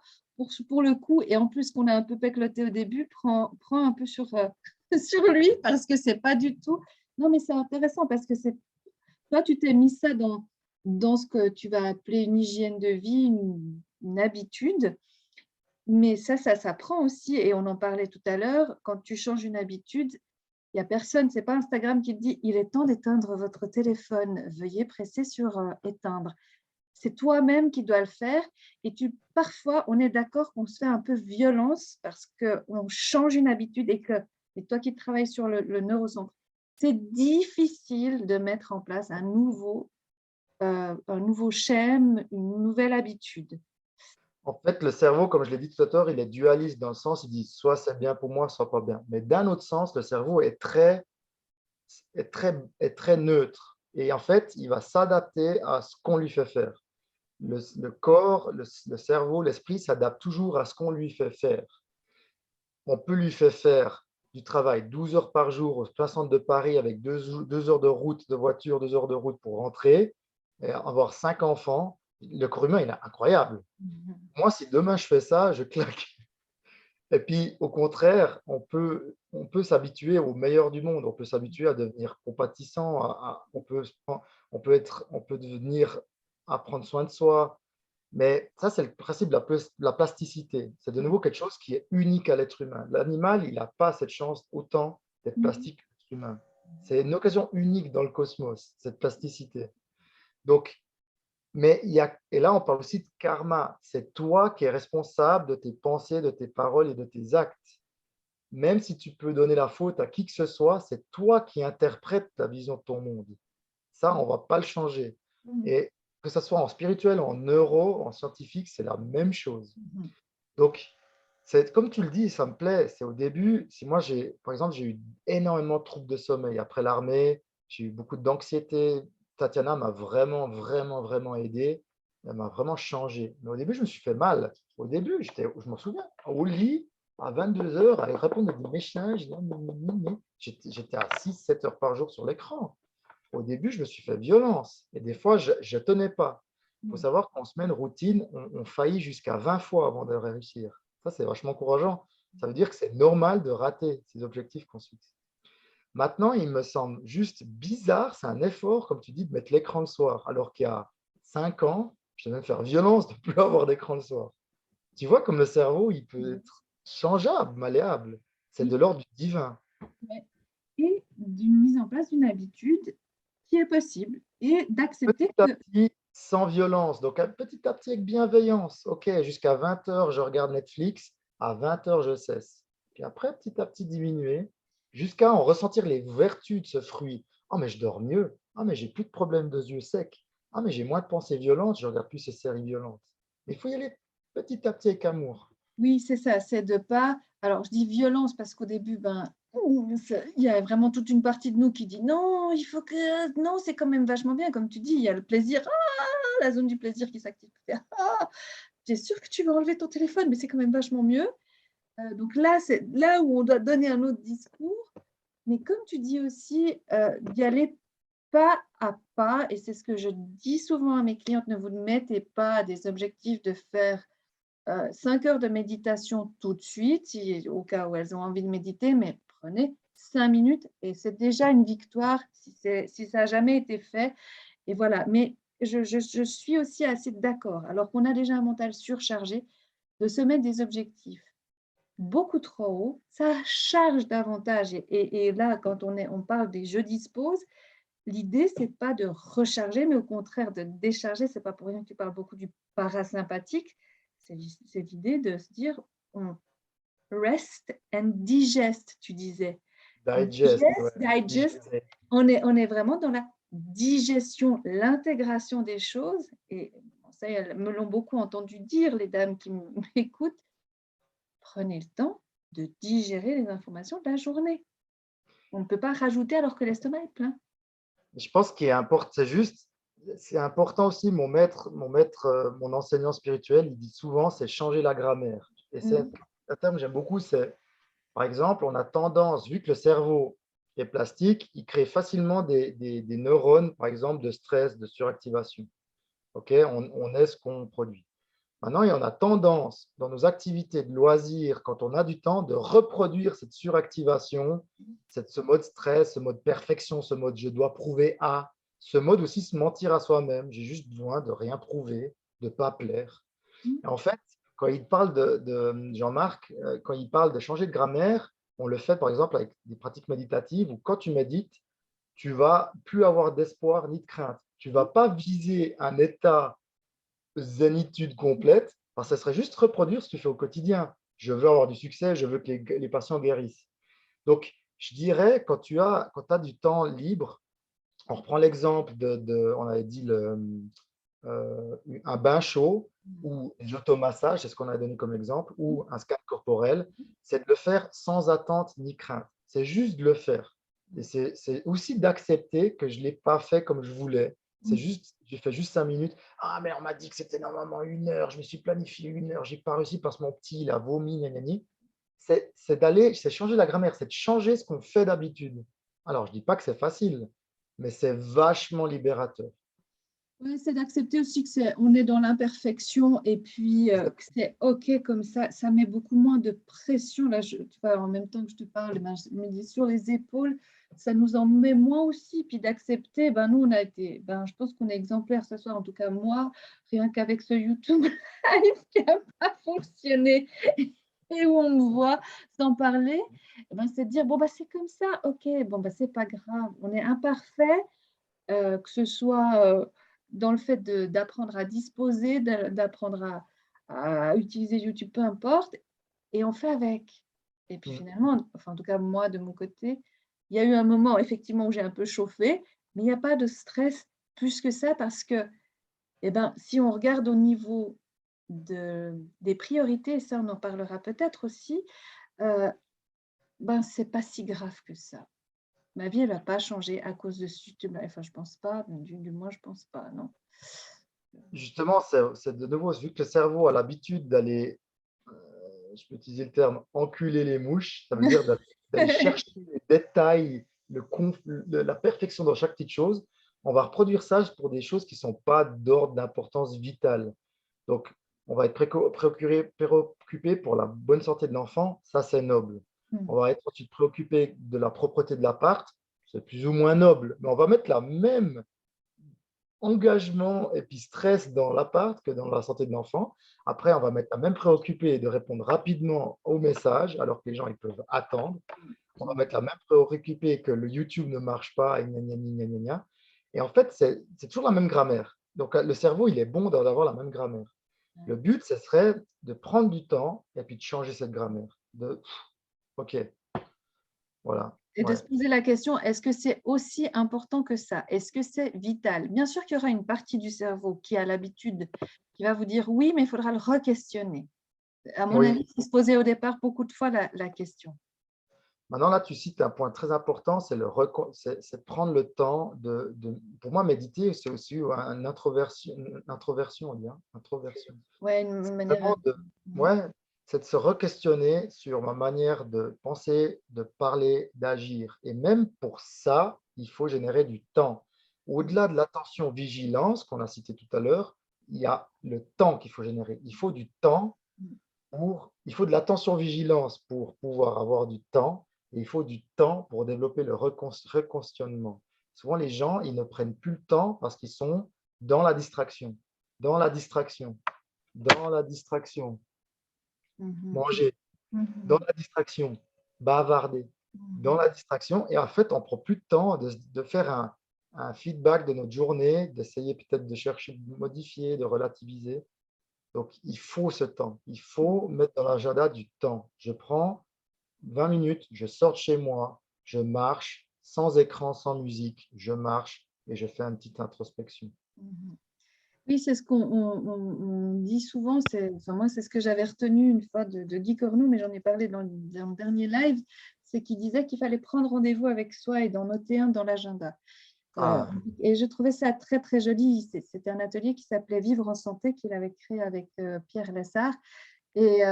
pour le coup, et en plus qu'on a un peu pécloté au début, prend un peu sur, sur lui parce que c'est pas du tout. Non, mais c'est intéressant parce que toi, tu t'es mis ça dans ce que tu vas appeler une hygiène de vie, une habitude. Mais ça s'apprend aussi, et on en parlait tout à l'heure, quand tu changes une habitude, il y a personne, c'est pas Instagram qui te dit: «Il est temps d'éteindre votre téléphone, veuillez presser sur, éteindre». C'est toi-même qui dois le faire, et parfois, on est d'accord qu'on se fait un peu violence parce qu'on change une habitude, et toi qui travailles sur le neurocentre, c'est difficile de mettre en place un nouveau schème, une nouvelle habitude. en fait, le cerveau, comme je l'ai dit tout à l'heure, il est dualiste dans le sens, il dit soit c'est bien pour moi, soit pas bien. Mais d'un autre sens, le cerveau est très neutre. Et en fait, il va s'adapter à ce qu'on lui fait faire. Le corps, le cerveau, l'esprit s'adapte toujours à ce qu'on lui fait faire. On peut lui faire faire du travail 12 heures par jour au plein centre de Paris avec 2 heures de route, de voiture, 2 heures de route pour rentrer, et avoir 5 enfants. Le corps humain, il est incroyable. Mmh. Moi, si demain je fais ça, je claque. Et puis, au contraire, on peut s'habituer au meilleur du monde. On peut s'habituer à devenir compatissant. On peut devenir à prendre soin de soi. Mais ça, c'est le principe de la plasticité. C'est de nouveau quelque chose qui est unique à l'être humain. L'animal, il n'a pas cette chance autant d'être Mmh. plastique que l'être humain. C'est une occasion unique dans le cosmos, cette plasticité. Donc, et là, on parle aussi de karma. C'est toi qui es responsable de tes pensées, de tes paroles et de tes actes. Même si tu peux donner la faute à qui que ce soit, c'est toi qui interprètes la vision de ton monde. Ça, on ne va pas le changer. Mmh. Et que ce soit en spirituel, en neuro, en scientifique, c'est la même chose. Mmh. Donc, c'est comme tu le dis, ça me plaît. C'est au début, si moi par exemple, j'ai eu énormément de troubles de sommeil après l'armée, j'ai eu beaucoup d'anxiété. Tatiana m'a vraiment, vraiment, vraiment aidé. Elle m'a vraiment changé. Mais au début, je me suis fait mal. Au début, je m'en souviens, au lit, à 22 heures, à répondre à des messages. J'étais à 6, 7 heures par jour sur l'écran. Au début, je me suis fait violence. Et des fois, je ne tenais pas. Il faut Mmh. savoir qu'en semaine routine, on faillit jusqu'à 20 fois avant de réussir. Ça, c'est vachement encourageant. Ça veut dire que c'est normal de rater ces objectifs qu'on se fixe. Maintenant, il me semble juste bizarre, c'est un effort, comme tu dis, de mettre l'écran le soir, alors qu'il y a 5 ans, je vais même faire violence de ne plus avoir d'écran le soir. Tu vois comme le cerveau, il peut Mmh. être changeable, malléable. C'est de Oui, l'ordre du divin. ouais, et d'une mise en place d'une habitude qui est possible, et d'accepter Petit à que petit, sans violence. Donc, petit à petit, avec bienveillance. OK, jusqu'à 20 heures, je regarde Netflix. À 20 heures, je cesse. Puis après, petit à petit, diminuer jusqu'à en ressentir les vertus de ce fruit. Ah, mais je dors mieux. Ah, mais j'ai plus de problèmes de yeux secs. Ah, mais j'ai moins de pensées violentes. Je ne regarde plus ces séries violentes. Mais il faut y aller petit à petit avec amour. oui, c'est ça, c'est de pas, alors je dis violence parce qu'au début, il y a vraiment toute une partie de nous qui dit: «Non, il faut que non, c'est quand même vachement bien», comme tu dis, il y a le plaisir, la zone du plaisir qui s'active. «Ah, tu es sûr que tu veux enlever ton téléphone? Mais c'est quand même vachement mieux». Donc là, c'est là où on doit donner un autre discours. Mais comme tu dis aussi, d'y aller pas à pas, et c'est ce que je dis souvent à mes clientes: «Ne vous mettez pas des objectifs de faire 5 heures de méditation tout de suite, au cas où elles ont envie de méditer, mais prenez 5 minutes et c'est déjà une victoire si ça n'a jamais été fait. Et voilà, mais je suis aussi assez d'accord, alors qu'on a déjà un mental surchargé, de se mettre des objectifs beaucoup trop hauts, ça charge davantage. Et là, quand on parle des «je dispose», l'idée, c'est pas de recharger, mais au contraire de décharger. C'est pas pour rien que tu parles beaucoup du parasympathique. C'est l'idée de se dire: «On rest and digest», tu disais. Digest, ouais. Digest, Digérer. on est vraiment dans la digestion, l'intégration des choses. Et bon, ça, elles me l'ont beaucoup entendu dire, les dames qui m'écoutent: «Prenez le temps de digérer les informations de la journée». On ne peut pas rajouter alors que l'estomac est plein. Je pense qu'il importe, c'est juste, c'est important aussi, mon enseignant spirituel, il dit souvent, c'est changer la grammaire. Et c'est Mmh. un terme que j'aime beaucoup, c'est, par exemple, on a tendance, vu que le cerveau est plastique, il crée facilement des neurones, par exemple, de stress, de suractivation. Ok, on est ce qu'on produit. Maintenant, il y en a tendance, dans nos activités de loisirs, quand on a du temps, de reproduire cette suractivation, ce mode stress, ce mode perfection, ce mode je dois prouver à, ce mode aussi se mentir à soi-même. J'ai juste besoin de rien prouver, de ne pas plaire. Mmh. Et en fait, quand il parle de Jean-Marc, quand il parle de changer de grammaire, on le fait par exemple avec des pratiques méditatives où quand tu médites, tu vas plus avoir d'espoir ni de crainte. Tu ne vas pas viser un état zénitude complète, parce que ça serait juste reproduire ce que tu fais au quotidien. Je veux avoir du succès, je veux que les patients guérissent. Donc, je dirais, quand tu as du temps libre, on reprend l'exemple on avait dit un bain chaud ou des automassages, c'est ce qu'on a donné comme exemple, ou un scan corporel, c'est de le faire sans attente ni crainte. C'est juste de le faire. Et c'est aussi d'accepter que je ne l'ai pas fait comme je voulais. C'est juste, j'ai fait juste 5 minutes. Ah, mais on m'a dit que c'était normalement 1 heure. Je me suis planifié 1 heure. J'ai pas réussi parce que mon petit, il a vomi, gna, gna, gna. C'est changer la grammaire, c'est de changer ce qu'on fait d'habitude. Alors, je ne dis pas que c'est facile, mais c'est vachement libérateur. Oui, c'est d'accepter aussi que on est dans l'imperfection et puis que c'est OK comme ça. Ça met beaucoup moins de pression. Là, tu vois, en même temps que je te parle, ben, je me dis sur les épaules, ça nous en met moins aussi. Puis d'accepter, ben, nous, on a été, ben, je pense qu'on est exemplaires ce soir, en tout cas moi, rien qu'avec ce YouTube Live qui n'a pas fonctionné et où on me voit sans parler, eh ben, c'est de dire, bon, bah, c'est comme ça, OK, bon, bah, c'est pas grave, on est imparfait, que ce soit dans le fait d'apprendre à disposer, d'apprendre à utiliser YouTube, peu importe, et on fait avec. Et puis Mm. finalement, enfin en tout cas moi de mon côté, il y a eu un moment effectivement où j'ai un peu chauffé, mais il n'y a pas de stress plus que ça parce que, eh ben, si on regarde au niveau des priorités, et ça on en parlera peut-être aussi, ben, c'est pas si grave que ça. Ma vie, elle va pas changer à cause de ce YouTube. Enfin, je pense pas, du moins, je pense pas, non. Justement, c'est de nouveau, vu que le cerveau a l'habitude d'aller, je peux utiliser le terme, enculer les mouches, ça veut dire d'aller chercher les détails, la perfection dans chaque petite chose, on va reproduire ça pour des choses qui ne sont pas d'ordre d'importance vitale. Donc, on va être préoccupé pour la bonne santé de l'enfant, ça c'est noble. Mmh. On va être ensuite préoccupé de la propreté de l'appart, c'est plus ou moins noble, mais on va mettre la même engagement et puis stress dans l'appart que dans la santé de l'enfant. Après, on va mettre la même préoccupé de répondre rapidement aux messages, alors que les gens ils peuvent attendre. On va mettre la même préoccupé que le YouTube ne marche pas, et gna, gna, gna, gna, gna. Et en fait, c'est toujours la même grammaire. Donc, le cerveau, il est bon d'avoir la même grammaire. Le but, ce serait de prendre du temps et puis de changer cette grammaire. OK, voilà. Et de Ouais. se poser la question, est-ce que c'est aussi important que ça? Est-ce que c'est vital? Bien sûr qu'il y aura une partie du cerveau qui a l'habitude, qui va vous dire oui, mais il faudra le re-questionner. À mon Oui. avis, il faut se poser au départ beaucoup de fois la question. Maintenant, là, tu cites un point très important, c'est prendre le temps pour moi, méditer, c'est aussi une introversion, on dit, hein, introversion. Ouais, une manière. Vraiment ouais, c'est de se re-questionner sur ma manière de penser, de parler, d'agir. Et même pour ça, il faut générer du temps. Au-delà de l'attention vigilance qu'on a cité tout à l'heure, il y a le temps qu'il faut générer. Il faut du temps il faut de l'attention-vigilance pour pouvoir avoir du temps, et il faut du temps pour développer le reconditionnement. Souvent, les gens, ils ne prennent plus le temps parce qu'ils sont dans la distraction, dans la distraction, dans la distraction, manger, dans la distraction, bavarder, dans la distraction. Et en fait, on ne prend plus le temps de faire un feedback de notre journée, d'essayer peut-être de chercher, de modifier, de relativiser. Donc, il faut ce temps. Il faut mettre dans l'agenda du temps. Je prends 20 minutes, je sors de chez moi, je marche sans écran, sans musique, je marche et je fais une petite introspection. Oui, c'est ce qu'on dit souvent. Enfin, moi, c'est ce que j'avais retenu une fois de Guy Cornou, mais j'en ai parlé dans le dernier live. C'est qu'il disait qu'il fallait prendre rendez-vous avec soi et d'en noter un dans l'agenda. Et je trouvais ça très, très joli. C'était un atelier qui s'appelait Vivre en santé qu'il avait créé avec Pierre Lessard. Et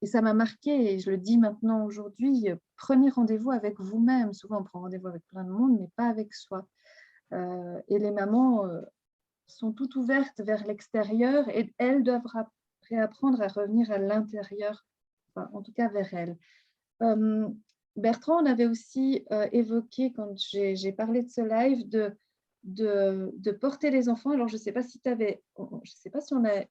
ça m'a marqué, et je le dis maintenant aujourd'hui, prenez rendez-vous avec vous-même. Souvent, on prend rendez-vous avec plein de monde, mais pas avec soi. Et les mamans sont toutes ouvertes vers l'extérieur et elles doivent réapprendre à revenir à l'intérieur, enfin, en tout cas vers elles. Bertrand, on avait aussi évoqué, quand j'ai parlé de ce live, de porter les enfants. Alors, je ne sais pas si je sais pas si on a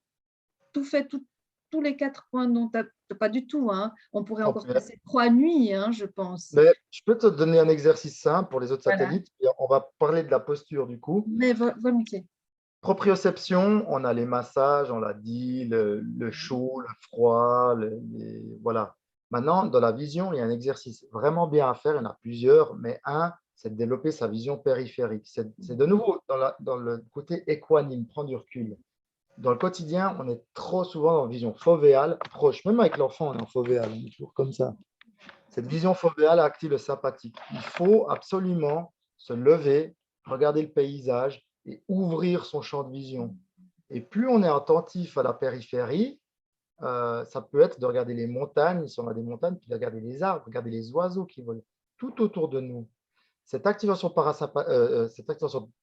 tout fait, tous les 4 points dont tu as, pas du tout. Hein. On pourrait encore passer 3 nuits, hein, je pense. Mais je peux te donner un exercice simple pour les autres Voilà. satellites. Et on va parler de la posture du coup. Mais volontiers. Proprioception, on a les massages, on l'a dit, le chaud, le froid, voilà. Maintenant, dans la vision, il y a un exercice vraiment bien à faire, il y en a plusieurs, mais un, c'est de développer sa vision périphérique. C'est de nouveau dans le côté équanime, prendre du recul. Dans le quotidien, on est trop souvent dans une vision fovéale, proche. Même avec l'enfant, on est en fovéale, on est toujours comme ça. Cette vision fovéale active le sympathique. Il faut absolument se lever, regarder le paysage et ouvrir son champ de vision. Et plus on est attentif à la périphérie, ça peut être de regarder les montagnes, si on a des montagnes, puis de regarder les arbres, regarder les oiseaux qui volent tout autour de nous. Cette activation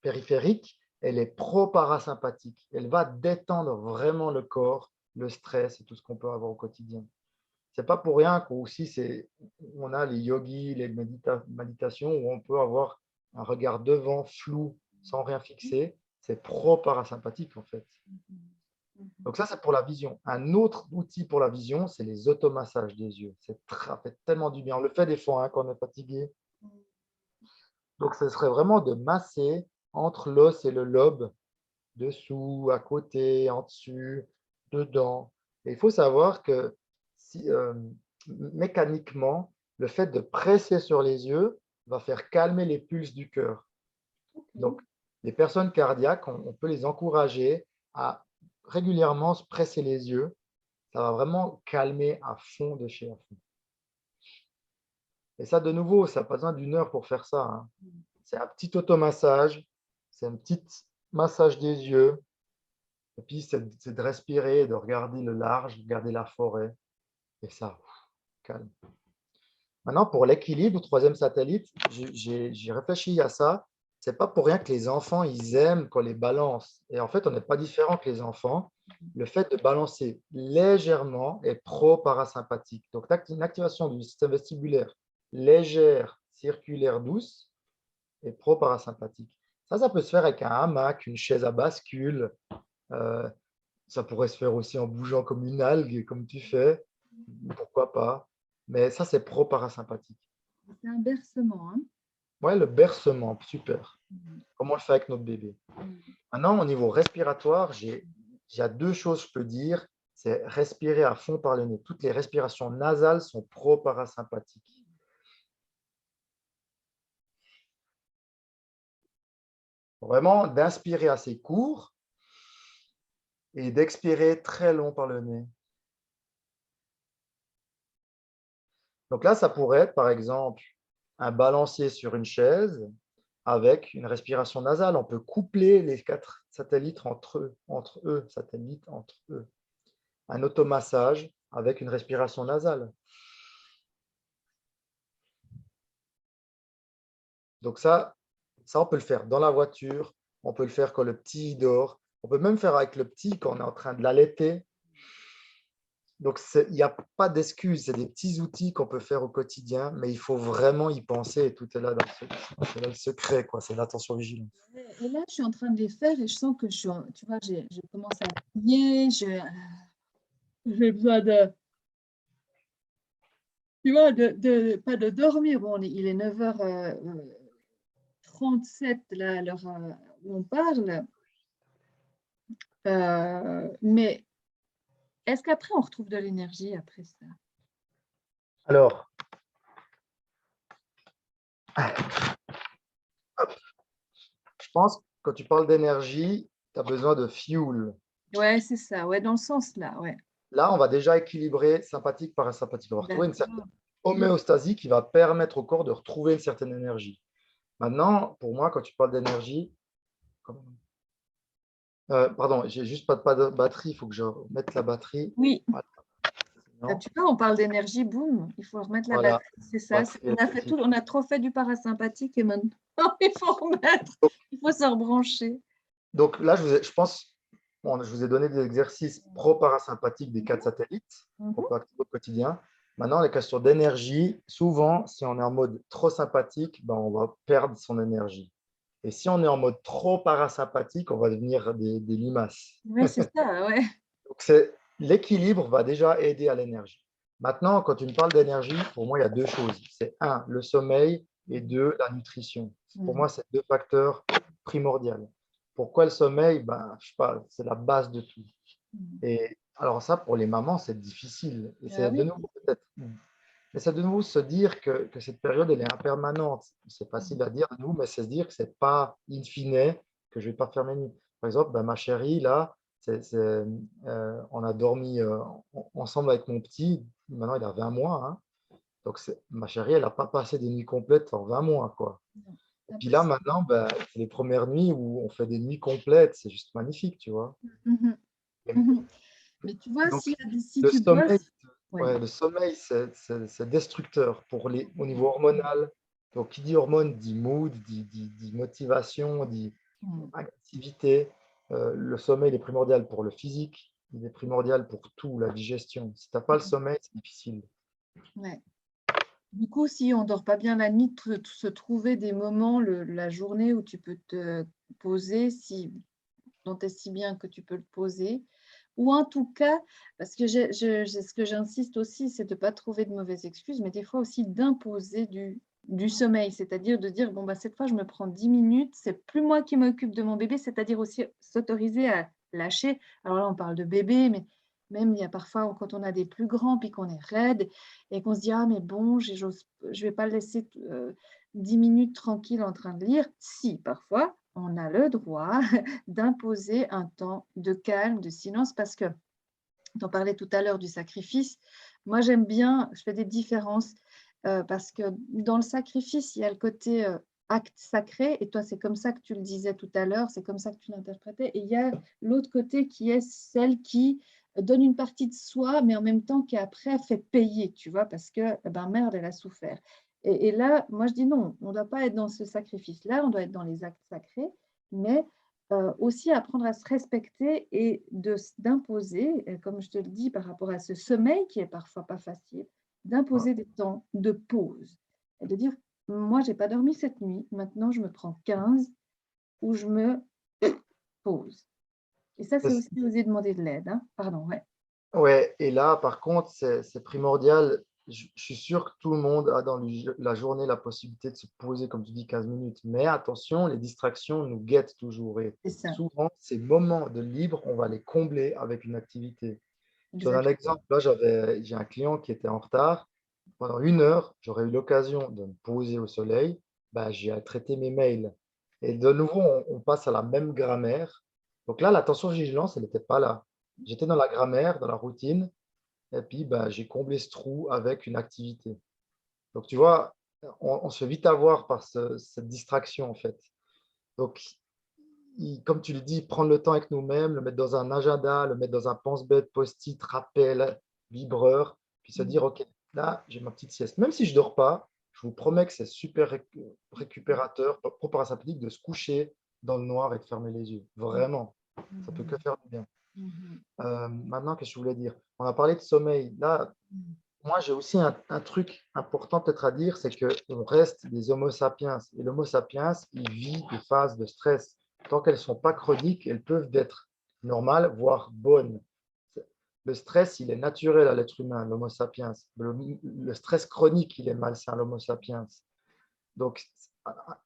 périphérique, elle est pro-parasympathique. Elle va détendre vraiment le corps, le stress et tout ce qu'on peut avoir au quotidien. Ce n'est pas pour rien qu'on a les yogis, les méditations où on peut avoir un regard devant, flou, sans rien fixer. C'est pro-parasympathique en fait. Donc ça, c'est pour la vision. Un autre outil pour la vision, c'est les automassages des yeux. Ça fait tellement du bien. On le fait des fois quand on est fatigué. Donc, ce serait vraiment de masser entre l'os et le lobe, dessous, à côté, en dessus, dedans. Et il faut savoir que mécaniquement, le fait de presser sur les yeux va faire calmer les pulses du cœur. Donc, les personnes cardiaques, on peut les encourager à régulièrement se presser les yeux. Ça va vraiment calmer à fond de chez à fond. Et ça, de nouveau, ça n'a pas besoin d'une heure pour faire ça. Hein. C'est un petit automassage, c'est un petit massage des yeux. Et puis, c'est de respirer, de regarder le large, regarder la forêt. Et ça, calme. Maintenant, pour l'équilibre, troisième satellite, j'ai réfléchi à ça. Ce n'est pas pour rien que les enfants, ils aiment qu'on les balance. Et en fait, on n'est pas différent que les enfants. Le fait de balancer légèrement est pro-parasympathique. Donc, une activation du système vestibulaire légère, circulaire, douce, et pro-parasympathique. Ça peut se faire avec un hamac, une chaise à bascule. Ça pourrait se faire aussi en bougeant comme une algue, comme tu fais. Pourquoi pas. Mais ça, c'est pro-parasympathique. C'est un bercement. Hein. Ouais, le bercement, super. Comme on le fait avec notre bébé. Maintenant, au niveau respiratoire, j'ai deux choses que je peux dire. C'est respirer à fond par le nez. Toutes les respirations nasales sont pro-parasympathiques. Vraiment, d'inspirer assez court et d'expirer très long par le nez. Donc là, ça pourrait être, par exemple, un balancier sur une chaise avec une respiration nasale. On peut coupler les 4 satellites entre eux, satellites entre eux. Un automassage avec une respiration nasale. Donc ça, on peut le faire dans la voiture, on peut le faire quand le petit dort, on peut même faire avec le petit quand on est en train de l'allaiter. Donc, il n'y a pas d'excuses. C'est des petits outils qu'on peut faire au quotidien, mais il faut vraiment y penser. Et tout est là, c'est là le secret, quoi. C'est l'attention vigilante. Et là, je suis en train de les faire et je sens que tu vois, je commence à crier, j'ai besoin de, tu vois, pas de dormir. Bon, il est 9h37 là, à l'heure où on parle. Mais est-ce qu'après, on retrouve de l'énergie après ça? Alors, je pense que quand tu parles d'énergie, tu as besoin de fuel. Ouais, c'est ça. Ouais, dans le sens là, ouais. Là, on va déjà équilibrer sympathique, parasympathique. On va retrouver une certaine D'accord. homéostasie qui va permettre au corps de retrouver une certaine énergie. Maintenant, pour moi, quand tu parles d'énergie, pardon, j'ai juste pas de batterie, il faut que je mette la batterie. Oui. Voilà, Tu vois, on parle d'énergie, boum, il faut remettre la voilà, batterie. C'est ça. batterie On a fait énergie. tout, on a trop fait du parasympathique et maintenant il faut remettre, il faut se rebrancher. Donc là, je pense, bon, je vous ai donné des exercices pro-parasympathiques des 4 satellites qu'on Mhm. peut activer au quotidien. Maintenant, les questions d'énergie, souvent, si on est en mode trop sympathique, ben, on va perdre son énergie. Et si on est en mode trop parasympathique, on va devenir des limaces. Ouais, c'est ça, ouais. Donc, l'équilibre va déjà aider à l'énergie. Maintenant, quand tu me parles d'énergie, pour moi, il y a deux choses. C'est un, le sommeil et deux, la nutrition. Pour Mhm. moi, c'est deux facteurs primordiaux. Pourquoi le sommeil? Ben, je sais pas, c'est la base de tout. Mhm. Et alors ça, pour les mamans, c'est difficile. Et Ah c'est de oui. nouveau peut-être, mais c'est de nouveau se dire que cette période, elle est impermanente. C'est facile à dire de nous, mais c'est se dire que c'est pas in fine que je vais pas faire mes nuits. Par exemple, ben, ma chérie, là, on a dormi ensemble avec mon petit. Maintenant, il a 20 mois, hein. Donc, ma chérie, elle n'a pas passé des nuits complètes en 20 mois, quoi. Non, Et puis là, impossible. maintenant, ben, c'est les premières nuits où on fait des nuits complètes. C'est juste magnifique, tu vois. Mhm. Et Mhm. Mais tu vois, donc, si le tu sommeil, bosses, ouais. ouais, le sommeil, c'est destructeur au niveau hormonal. Donc, qui dit hormone dit mood, dit motivation, dit Mhm. activité. Le sommeil est primordial pour le physique, il est primordial pour tout, la digestion. Si tu n'as pas le Mhm. sommeil, c'est difficile. Ouais. Du coup, si on dort pas bien la nuit, se trouver des moments la journée où tu peux te poser, si dont tu es si bien que tu peux le poser. Ou en tout cas, parce que ce que j'insiste aussi, c'est de ne pas trouver de mauvaises excuses, mais des fois aussi d'imposer du sommeil, c'est-à-dire de dire, bon, bah, cette fois, je me prends 10 minutes, c'est plus moi qui m'occupe de mon bébé, c'est-à-dire aussi s'autoriser à lâcher. Alors là, on parle de bébé, mais même il y a parfois, quand on a des plus grands, puis qu'on est raide, et qu'on se dit, ah, mais bon, je ne vais pas le laisser 10 minutes tranquille en train de lire. Si, parfois, on a le droit d'imposer un temps de calme, de silence, parce que tu en parlais tout à l'heure du sacrifice. Moi, j'aime bien, je fais des différences parce que dans le sacrifice, il y a le côté acte sacré, et toi, c'est comme ça que tu le disais tout à l'heure, c'est comme ça que tu l'interprétais, et il y a l'autre côté qui est celle qui donne une partie de soi, mais en même temps qui après fait payer, tu vois, parce que, eh ben, merde, elle a souffert. Et là, moi, je dis non, on ne doit pas être dans ce sacrifice-là, on doit être dans les actes sacrés, mais aussi apprendre à se respecter et d'imposer, comme je te le dis par rapport à ce sommeil qui est parfois pas facile, d'imposer des temps de pause et de dire: «Moi, j'ai pas dormi cette nuit, maintenant je me prends 15 où je me pose» et ça, c'est aussi oser demander de l'aide, hein. Pardon, ouais. Ouais, et là, par contre, c'est primordial. Je suis sûr que tout le monde a dans la journée la possibilité de se poser, comme tu dis, 15 minutes. Mais attention, les distractions nous guettent toujours. Et C'est ça, souvent, ces moments de libre, on va les combler avec une activité. Je donne un exactement. exemple. Là, j'ai un client qui était en retard. Pendant 1 heure, j'aurais eu l'occasion de me poser au soleil. Bah, j'ai traité mes mails. Et de nouveau, on passe à la même grammaire. Donc là, l'attention vigilance, elle n'était pas là. J'étais dans la grammaire, dans la routine, et puis bah, j'ai comblé ce trou avec une activité. Donc tu vois, on se fait vite avoir par cette distraction en fait. Donc, comme tu le dis, prendre le temps avec nous-mêmes, le mettre dans un agenda, le mettre dans un pense-bête, post-it, rappel, vibreur, puis se dire, Mmh. OK, là, j'ai ma petite sieste. Même si je ne dors pas, je vous promets que c'est super récupérateur, pro-parasympathique de se coucher dans le noir et de fermer les yeux. Mmh. Vraiment, ça peut Mmh. que faire du bien. Maintenant, qu'est-ce que je voulais dire? On a parlé de sommeil. Là, moi, j'ai aussi un truc important peut-être à dire, c'est qu'on reste des Homo sapiens. Et l'Homo sapiens, il vit des phases de stress. Tant qu'elles ne sont pas chroniques, elles peuvent être normales, voire bonnes. Le stress, il est naturel à l'être humain, l'Homo sapiens. Le stress chronique, il est malsain, l'Homo sapiens. Donc,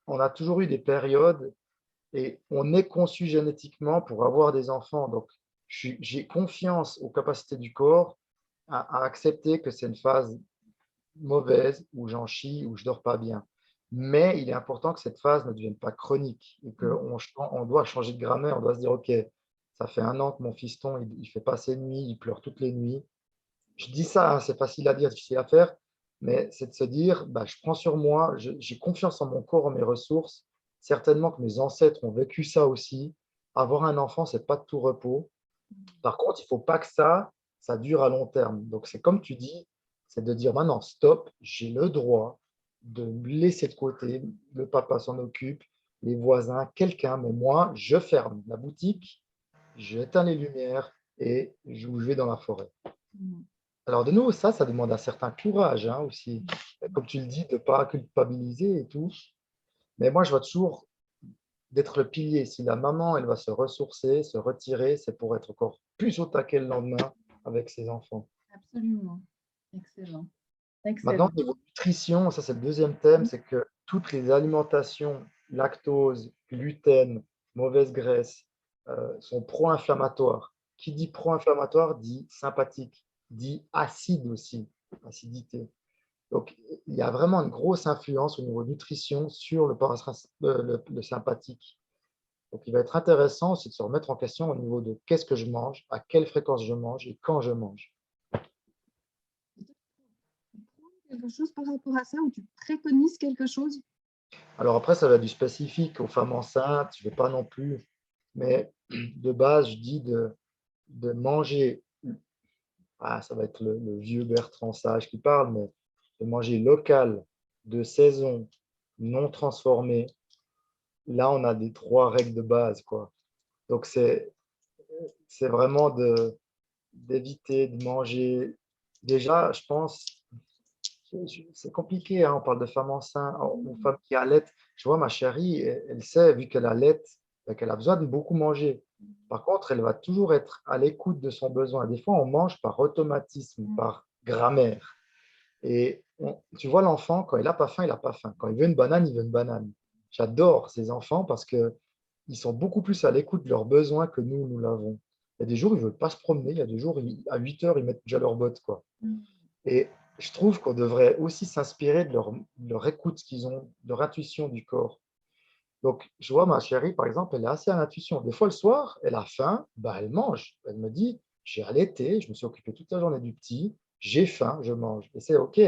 on a toujours eu des périodes et on est conçu génétiquement pour avoir des enfants. Donc, j'ai confiance aux capacités du corps à accepter que c'est une phase mauvaise, où j'en chie, où je dors pas bien. Mais il est important que cette phase ne devienne pas chronique et qu'on doit changer de grammaire. On doit se dire, OK, ça fait 1 an que mon fiston, il ne fait pas ses nuits, il pleure toutes les nuits. Je dis ça, hein, c'est facile à dire, difficile à faire, mais c'est de se dire, bah, je prends sur moi, j'ai confiance en mon corps, en mes ressources. Certainement que mes ancêtres ont vécu ça aussi. Avoir un enfant, c'est pas de tout repos. Par contre, il ne faut pas que ça dure à long terme. Donc, c'est comme tu dis, c'est de dire maintenant, stop, j'ai le droit de me laisser de côté, le papa s'en occupe, les voisins, quelqu'un, mais moi, je ferme la boutique, j'éteins les lumières et je vais dans la forêt. Alors, de nouveau, ça demande un certain courage hein, aussi. Comme tu le dis, de ne pas culpabiliser et tout. Mais moi, je vois toujours d'être le pilier. Si la maman, elle va se ressourcer, se retirer, c'est pour être encore plus au taquet le lendemain avec ses enfants. Absolument. Excellent. Maintenant, Excellent. niveau nutrition, ça c'est le deuxième thème, c'est que toutes les alimentations, lactose, gluten, mauvaise graisse, sont pro-inflammatoires. Qui dit pro-inflammatoire dit sympathique, dit acide aussi, acidité. Donc, il y a vraiment une grosse influence au niveau nutrition sur le sympathique. Donc, il va être intéressant aussi de se remettre en question au niveau de qu'est-ce que je mange, à quelle fréquence je mange et quand je mange. Quelque chose par rapport à ça, ou tu préconises quelque chose? Alors après, ça va être du spécifique aux femmes enceintes, je ne vais pas non plus, mais de base, je dis de manger, ça va être le vieux Bertrand Sage qui parle, mais de manger local, de saison, non transformé. Là, on a des 3 règles de base, quoi. Donc, c'est vraiment d'éviter de manger. Déjà, je pense, c'est compliqué, hein, on parle de femmes enceintes ou femmes qui allaitent. Je vois ma chérie, elle sait, vu qu'elle allait, qu'elle a besoin de beaucoup manger. Par contre, elle va toujours être à l'écoute de son besoin. Des fois, on mange par automatisme, par grammaire. Et tu vois l'enfant, quand il n'a pas faim, il n'a pas faim. Quand il veut une banane, il veut une banane. J'adore ces enfants parce qu'ils sont beaucoup plus à l'écoute de leurs besoins que nous l'avons. Il y a des jours, ils ne veulent pas se promener. Il y a des jours, à 8 heures, ils mettent déjà leurs bottes, quoi. Et je trouve qu'on devrait aussi s'inspirer de leur écoute qu'ils ont, de leur intuition du corps. Donc, je vois ma chérie, par exemple, elle est assez à l'intuition. Des fois, le soir, elle a faim, bah, elle mange. Elle me dit, j'ai allaité, je me suis occupé toute la journée du petit, j'ai faim, je mange. Et c'est OK.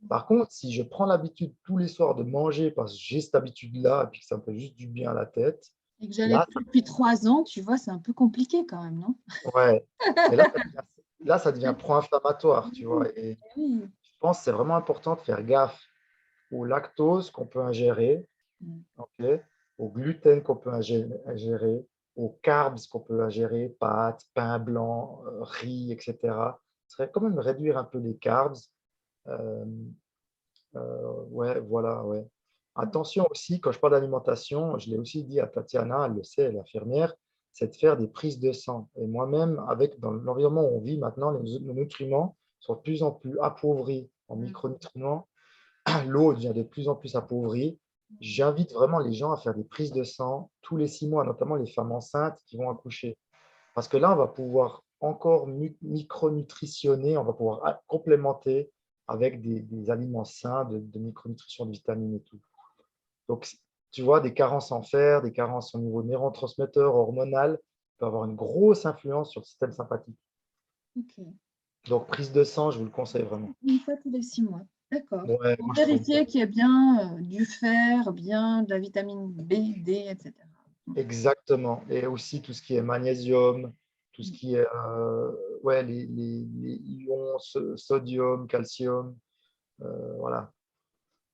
Par contre, si je prends l'habitude tous les soirs de manger parce que j'ai cette habitude-là et puis que ça me fait juste du bien à la tête, Et que j'allais là, plus depuis 3 ans, tu vois, c'est un peu compliqué quand même, non? ouais. Mais là, ça devient pro-inflammatoire, tu vois. Et Oui. je pense que c'est vraiment important de faire gaffe au lactose qu'on peut ingérer, ok, au gluten qu'on peut ingérer, aux carbs qu'on peut ingérer, pâtes, pain blanc, riz, etc. Ce serait quand même réduire un peu les carbs. Euh, ouais, voilà, ouais. Attention aussi, quand je parle d'alimentation, je l'ai aussi dit à Tatiana, elle le sait, l'infirmière, c'est de faire des prises de sang. Et moi-même, dans l'environnement où on vit maintenant, nos nutriments sont de plus en plus appauvris en micronutriments. L'eau devient de plus en plus appauvrie. J'invite vraiment les gens à faire des prises de sang tous les 6 mois, notamment les femmes enceintes qui vont accoucher. Parce que là, on va pouvoir encore micronutritionner, on va pouvoir complémenter avec des aliments sains, de micronutrition, de vitamines et tout. Donc, tu vois, des carences en fer, des carences au niveau neurotransmetteur, hormonal, peut avoir une grosse influence sur le système sympathique. Ok. Donc, prise de sang, je vous le conseille vraiment. Une fois tous les 6 mois. D'accord. Ouais, Pour moi, je ferai une fois. vérifier qu'il y ait bien du fer, bien de la vitamine B, D, etc. Exactement. Et aussi tout ce qui est magnésium, tout ce Mm. qui est ouais, les ions, sodium, calcium. Voilà.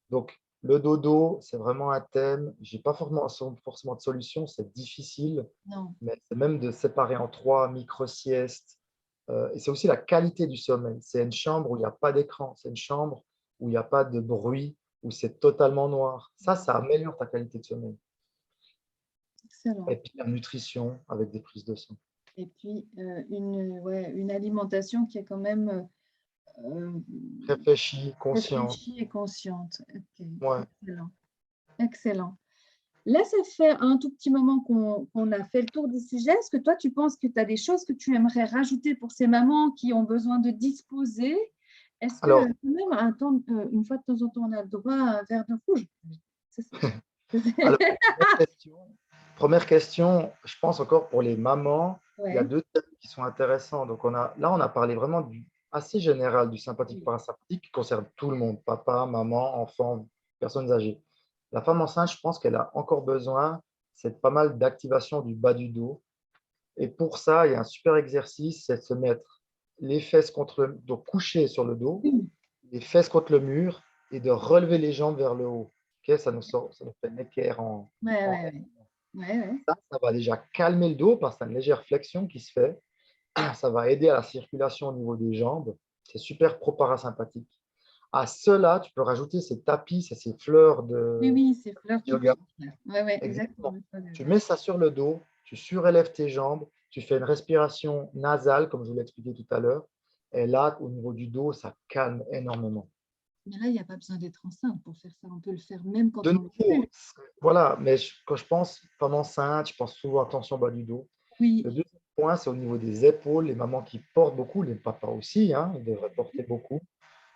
Donc, Le dodo, c'est vraiment un thème. Je n'ai pas forcément de solution, c'est difficile, Non. mais c'est même de séparer en trois micro-siestes. Et c'est aussi la qualité du sommeil. C'est une chambre où il n'y a pas d'écran, c'est une chambre où il n'y a pas de bruit, où c'est totalement noir. Ça améliore ta qualité de sommeil. Et Excellent. puis la nutrition avec des prises de sang. Et puis, une alimentation qui est quand même Réfléchis, conscient. réfléchie et consciente. Ok, Ouais. excellent. Excellent. Là, ça fait un tout petit moment qu'on a fait le tour du sujet. Est-ce que toi, tu penses que tu as des choses que tu aimerais rajouter pour ces mamans qui ont besoin de disposer? Est-ce que Alors, quand même, une fois de temps en temps, on a le droit à un verre de rouge? C'est ça. alors, première question, je pense encore pour les mamans, il y a Ouais. deux thèmes qui sont intéressants. Donc, là, on a parlé vraiment assez général du sympathique Oui. parasympathique qui concerne tout le monde, papa, maman, enfants, personnes âgées. La femme enceinte, je pense qu'elle a encore besoin, c'est pas mal d'activation du bas du dos. Et pour ça, il y a un super exercice, c'est de se mettre les fesses contre le dos, coucher sur le dos, Oui. les fesses contre le mur et de relever les jambes vers le haut. Ok, ça nous fait un équerre Ouais, en ouais, ouais. Ouais, ouais. ça va déjà calmer le dos parce que c'est une légère flexion qui se fait. Ça va aider à la circulation au niveau des jambes. C'est super pro-parasympathique. À cela, tu peux rajouter ces tapis, ces fleurs Oui, de oui, c'est fleurs yoga. typiques. Ouais, ouais, Exactement. exactement. Tu mets ça sur le dos, tu surélèves tes jambes, tu fais une respiration nasale, comme je vous l'ai expliqué tout à l'heure. Et là, au niveau du dos, ça calme énormément. Mais là, il n'y a pas besoin d'être enceinte pour faire ça. On peut le faire même quand De on le nouveau, fait. voilà, mais quand je pense femme enceinte, je pense souvent à tension bas du dos. Oui. Le deuxième point, c'est au niveau des épaules. Les mamans qui portent beaucoup, les papas aussi, hein, ils devraient porter beaucoup.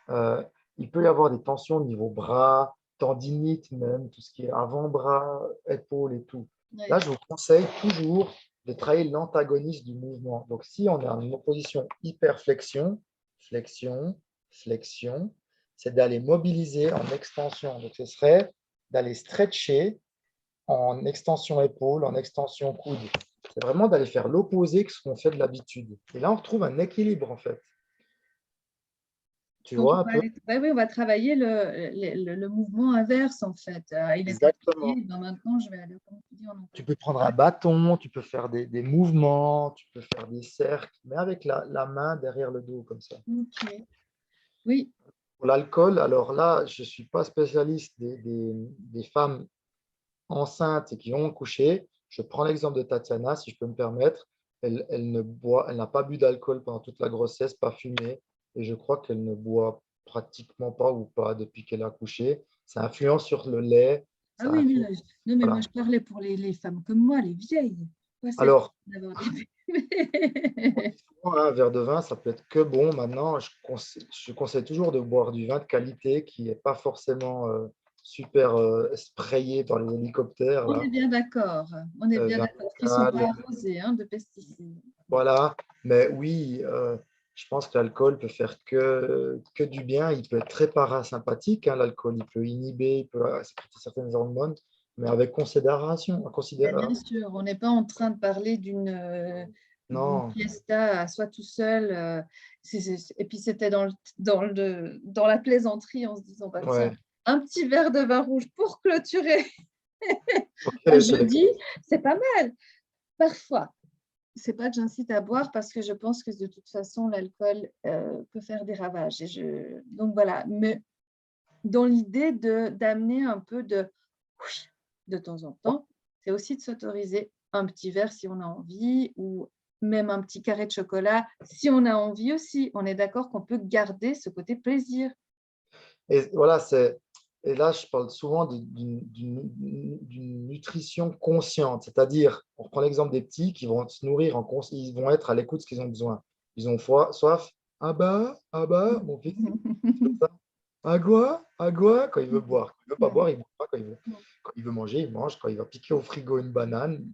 Euh, il peut y avoir des tensions au niveau bras, tendinite même, tout ce qui est avant-bras, épaules et tout. Là, Ouais. je vous conseille toujours de travailler l'antagoniste du mouvement. Donc, si on est en opposition hyperflexion, flexion, flexion, c'est d'aller mobiliser en extension. Donc, ce serait d'aller stretcher en extension épaule, en extension coude. C'est vraiment d'aller faire l'opposé que ce qu'on fait de l'habitude. Et là, on retrouve un équilibre, en fait. Tu Donc, vois un peu? ouais, oui, on va travailler le mouvement inverse, en fait. Il est Exactement. fatigué, ben maintenant, je vais aller, comme tu dis, en Tu peux prendre antagoniste. un bâton, tu peux faire des mouvements, tu peux faire des cercles, mais avec la main derrière le dos, comme ça. Ok. Oui, Pour l'alcool, alors là, je ne suis pas spécialiste des femmes enceintes et qui ont couché. Je prends l'exemple de Tatiana, si je peux me permettre. Elle n'a pas bu d'alcool pendant toute la grossesse, pas fumé, et je crois qu'elle ne boit pratiquement pas ou pas depuis qu'elle a accouché. Ça influence sur le lait, ah ça oui, influence. non, mais moi, Voilà. je parlais pour les femmes comme moi, les vieilles, pas celles qui Alors, viennent d'avoir des on bébés. dit souvent, un verre de vin, ça peut être que bon. Maintenant, je conseille toujours de boire du vin de qualité qui n'est pas forcément super sprayé par les hélicoptères, On est là. bien d'accord. On est bien Vin d'accord qu'ils ne sont pas local, arrosés hein, de pesticides. voilà. Mais oui, je pense que l'alcool peut faire que du bien. Il peut être très parasympathique, hein, l'alcool. Il peut inhiber, il peut sécréter certaines hormones, mais avec considération. Mais bien sûr, on n'est pas en train de parler d'une Non, fiesta à soi tout seul. Et puis c'était dans la plaisanterie en se disant, bah, tiens, ouais. un petit verre de vin rouge pour clôturer Ok, un c'est jeudi, c'est pas mal. Parfois, c'est pas que j'incite à boire parce que je pense que de toute façon, l'alcool peut faire des ravages. Donc voilà, mais dans l'idée d'amener un peu de temps en temps, c'est aussi de s'autoriser un petit verre si on a envie ou même un petit carré de chocolat si on a envie aussi. On est d'accord qu'on peut garder ce côté plaisir. Et voilà, et là, je parle souvent d'une nutrition consciente, c'est-à-dire, on reprend l'exemple des petits qui vont se nourrir, ils vont être à l'écoute de ce qu'ils ont besoin. Ils ont soif, ah bah, mon fils, il fait ça. Agua, quand il veut boire. Quand il ne veut pas boire, il ne boit pas. Quand il veut manger, il mange. Quand il va piquer au frigo une banane,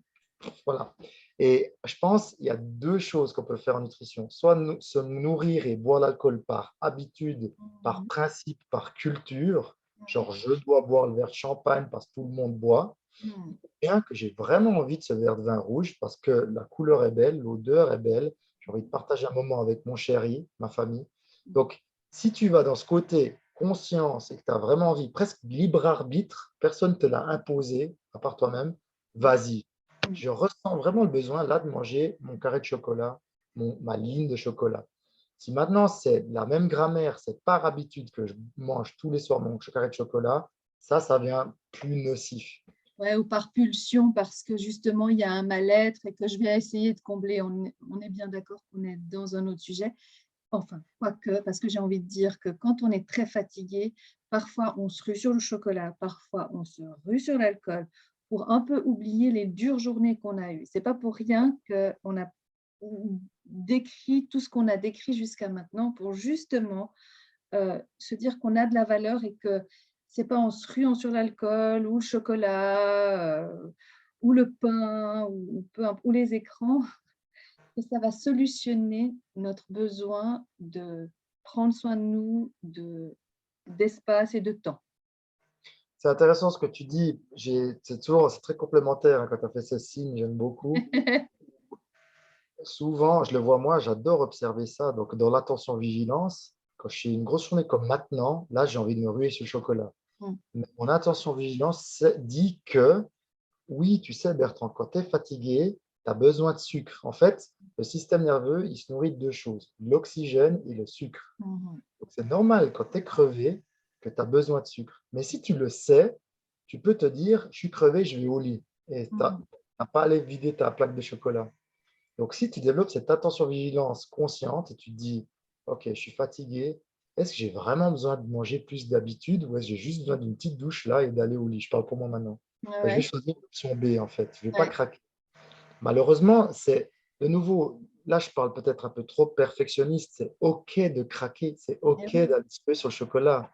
voilà. Et je pense qu'il y a deux choses qu'on peut faire en nutrition. Soit se nourrir et boire l'alcool par habitude, par principe, par culture. Genre, je dois boire le verre de champagne parce que tout le monde boit. Bien que j'ai vraiment envie de ce verre de vin rouge parce que la couleur est belle, l'odeur est belle. J'ai envie de partager un moment avec mon chéri, ma famille. Donc, si tu vas dans ce côté conscience et que tu as vraiment envie, presque libre arbitre, personne ne te l'a imposé, à part toi-même, vas-y. Je ressens vraiment le besoin là de manger mon carré de chocolat, ma ligne de chocolat. Si maintenant c'est la même grammaire, c'est par habitude que je mange tous les soirs mon carré de chocolat, ça vient plus nocif. Ouais, ou par pulsion, parce que justement, il y a un mal-être et que je vais essayer de combler. On est bien d'accord qu'on est dans un autre sujet. Enfin, quoique, parce que j'ai envie de dire que quand on est très fatigué, parfois on se rue sur le chocolat, parfois on se rue sur l'alcool pour un peu oublier les dures journées qu'on a eues. C'est pas pour rien qu'on a décrit tout ce qu'on a décrit jusqu'à maintenant pour justement se dire qu'on a de la valeur et que c'est pas en se ruant sur l'alcool ou le chocolat ou le pain ou les écrans que ça va solutionner notre besoin de prendre soin de nous, d'espace et de temps. C'est intéressant ce que tu dis. C'est très complémentaire hein, quand tu as fait ce signe, j'aime beaucoup. Souvent, je le vois moi, j'adore observer ça. Donc, dans l'attention-vigilance, quand je suis une grosse journée comme maintenant, là, j'ai envie de me ruer sur le chocolat. Mais mon attention-vigilance dit que, oui, tu sais, Bertrand, quand tu es fatigué, tu as besoin de sucre. En fait, le système nerveux, il se nourrit de deux choses, l'oxygène et le sucre. Donc, c'est normal quand tu es crevé que tu as besoin de sucre. Mais si tu le sais, tu peux te dire, je suis crevé, je vais au lit. Et tu n'as pas à aller vider ta plaque de chocolat. Donc, si tu développes cette attention-vigilance consciente et tu te dis, OK, je suis fatigué, est-ce que j'ai vraiment besoin de manger plus d'habitude ou est-ce que j'ai juste besoin d'une petite douche là et d'aller au lit? Je parle pour moi maintenant. Ouais, Ben, je vais ouais, choisir l'option B en fait. Je ne vais pas ouais. craquer. Malheureusement, c'est de nouveau, là je parle peut-être un peu trop perfectionniste, c'est OK de craquer, c'est Et OK oui. d'aller se faire sur le chocolat,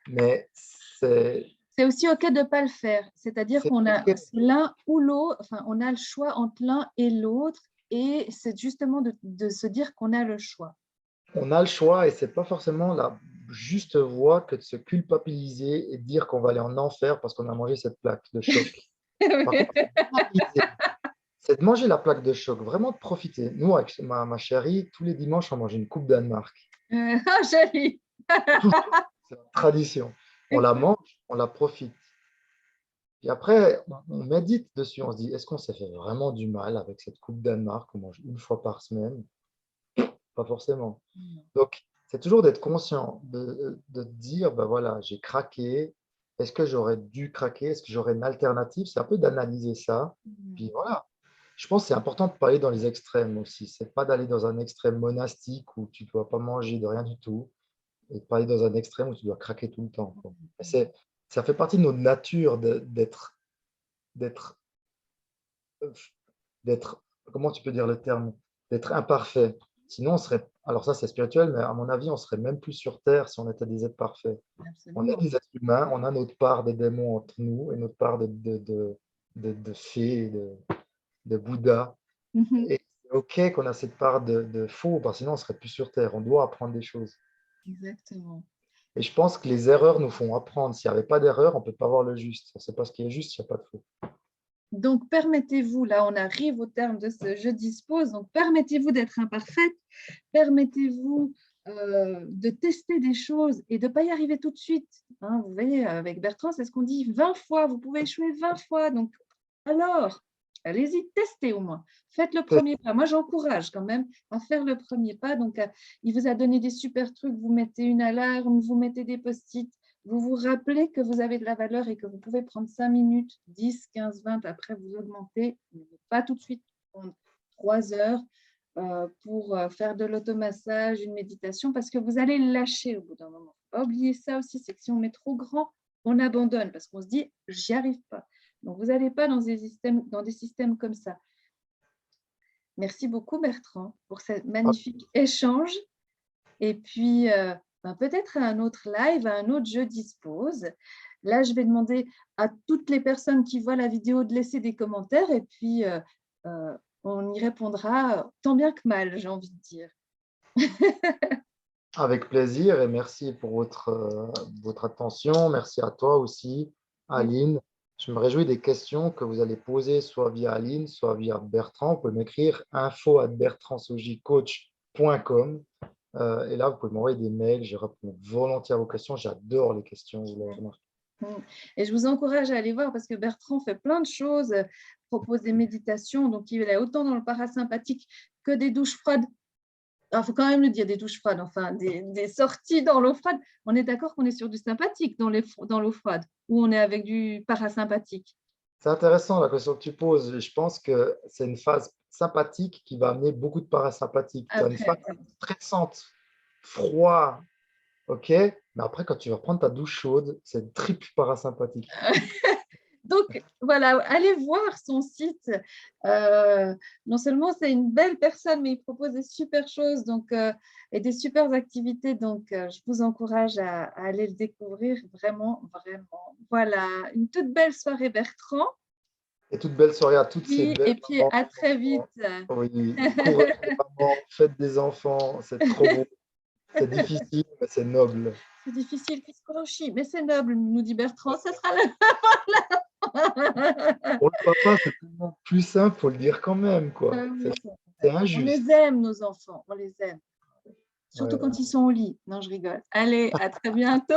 mais c'est C'est aussi OK de ne pas le faire. C'est-à-dire c'est qu'on a OK. l'un ou l'autre, enfin, on a le choix entre l'un et l'autre, et c'est justement de se dire qu'on a le choix. On a le choix et c'est pas forcément la juste voie que de se culpabiliser et de dire qu'on va aller en enfer parce qu'on a mangé cette plaque de choc. Par contre, c'est de manger la plaque de choc, vraiment de profiter. Nous, avec ma chérie, tous les dimanches, on mange une coupe Danemark. Ah, joli. Tout, c'est une tradition. On la mange, on la profite. Puis après, on médite dessus, on se dit, est-ce qu'on s'est fait vraiment du mal avec cette coupe Danemark qu'on mange une fois par semaine? Pas forcément. Donc, c'est toujours d'être conscient, de dire, ben voilà, j'ai craqué. Est-ce que j'aurais dû craquer? Est-ce que j'aurais une alternative? C'est un peu d'analyser ça. Puis voilà. Je pense que c'est important de ne pas aller dans les extrêmes aussi. C'est pas d'aller dans un extrême monastique où tu ne dois pas manger de rien du tout et de pas aller dans un extrême où tu dois craquer tout le temps, quoi. Ça fait partie de notre nature d'être, euh, d'être, comment tu peux dire le terme, d'être imparfait. Sinon, on serait, alors ça c'est spirituel, mais à mon avis, on serait même plus sur Terre si on était des êtres parfaits. On est Absolument. des êtres humains, on a notre part de démons entre nous et notre part de fées, de Bouddha. Et c'est OK qu'on a cette part de faux, parce que sinon on serait plus sur Terre. On doit apprendre des choses. Exactement. Et je pense que les erreurs nous font apprendre. S'il n'y avait pas d'erreur, on ne peut pas voir le juste. On ne sait pas ce qui est juste, il n'y a pas de faux. Donc, permettez-vous, là, on arrive au terme de ce je dispose, donc permettez-vous d'être imparfaite, permettez-vous de tester des choses et de ne pas y arriver tout de suite. Hein, vous voyez, avec Bertrand, c'est ce qu'on dit 20 fois, vous pouvez échouer 20 fois. Donc, alors, allez-y, testez au moins. Faites le premier pas. Moi, j'encourage quand même à faire le premier pas. Donc, il vous a donné des super trucs. Vous mettez une alarme, vous mettez des post-it. Vous vous rappelez que vous avez de la valeur et que vous pouvez prendre 5 minutes, 10, 15, 20. Après, vous augmentez. Mais pas tout de suite prendre 3 heures pour faire de l'automassage, une méditation, parce que vous allez lâcher au bout d'un moment. Il ne faut pas oublier ça aussi, c'est que si on met trop grand, on abandonne parce qu'on se dit « j'y arrive pas ». Donc, vous n'allez pas dans des systèmes comme ça. Merci beaucoup, Bertrand, pour ce magnifique échange. Et puis, peut-être à un autre live, à un autre je dispose. Là, je vais demander à toutes les personnes qui voient la vidéo de laisser des commentaires et puis on y répondra tant bien que mal, j'ai envie de dire. Avec plaisir et merci pour votre attention. Merci à toi aussi, Aline. Je me réjouis des questions que vous allez poser soit via Aline, soit via Bertrand. Vous pouvez m'écrire info@bertrandsojcoach.com. Et là, vous pouvez m'envoyer des mails. Je réponds volontiers à vos questions. J'adore les questions. Vous l'avez remarqué. Et je vous encourage à aller voir parce que Bertrand fait plein de choses, propose des méditations, donc il est autant dans le parasympathique que des douches froides. Il faut quand même le dire, des douches froides, enfin des sorties dans l'eau froide. On est d'accord qu'on est sur du sympathique dans l'eau froide ou on est avec du parasympathique. C'est intéressant la question que tu poses. Je pense que c'est une phase sympathique qui va amener beaucoup de parasympathique. Tu as une phase Après, stressante, froid, ok, mais après, quand tu vas prendre ta douche chaude, c'est une triple parasympathique. donc voilà, allez voir son site. Non seulement c'est une belle personne, mais il propose des super choses et des super activités. Donc, je vous encourage à aller le découvrir vraiment, vraiment. Voilà, une toute belle soirée, Bertrand. Et toute belle soirée à toutes ces Et belles puis mamans. à très vite. Oui, courage les mamans, faites des enfants, c'est trop beau. C'est difficile, mais c'est noble. C'est difficile, qu'est-ce qu'on chie, mais c'est noble, nous dit Bertrand. Ça sera le. Pour le papa, c'est tellement plus simple, faut le dire quand même, quoi. C'est On injuste. les aime, nos enfants, on les aime. Surtout Ouais. quand ils sont au lit. Non, je rigole. Allez, à très bientôt.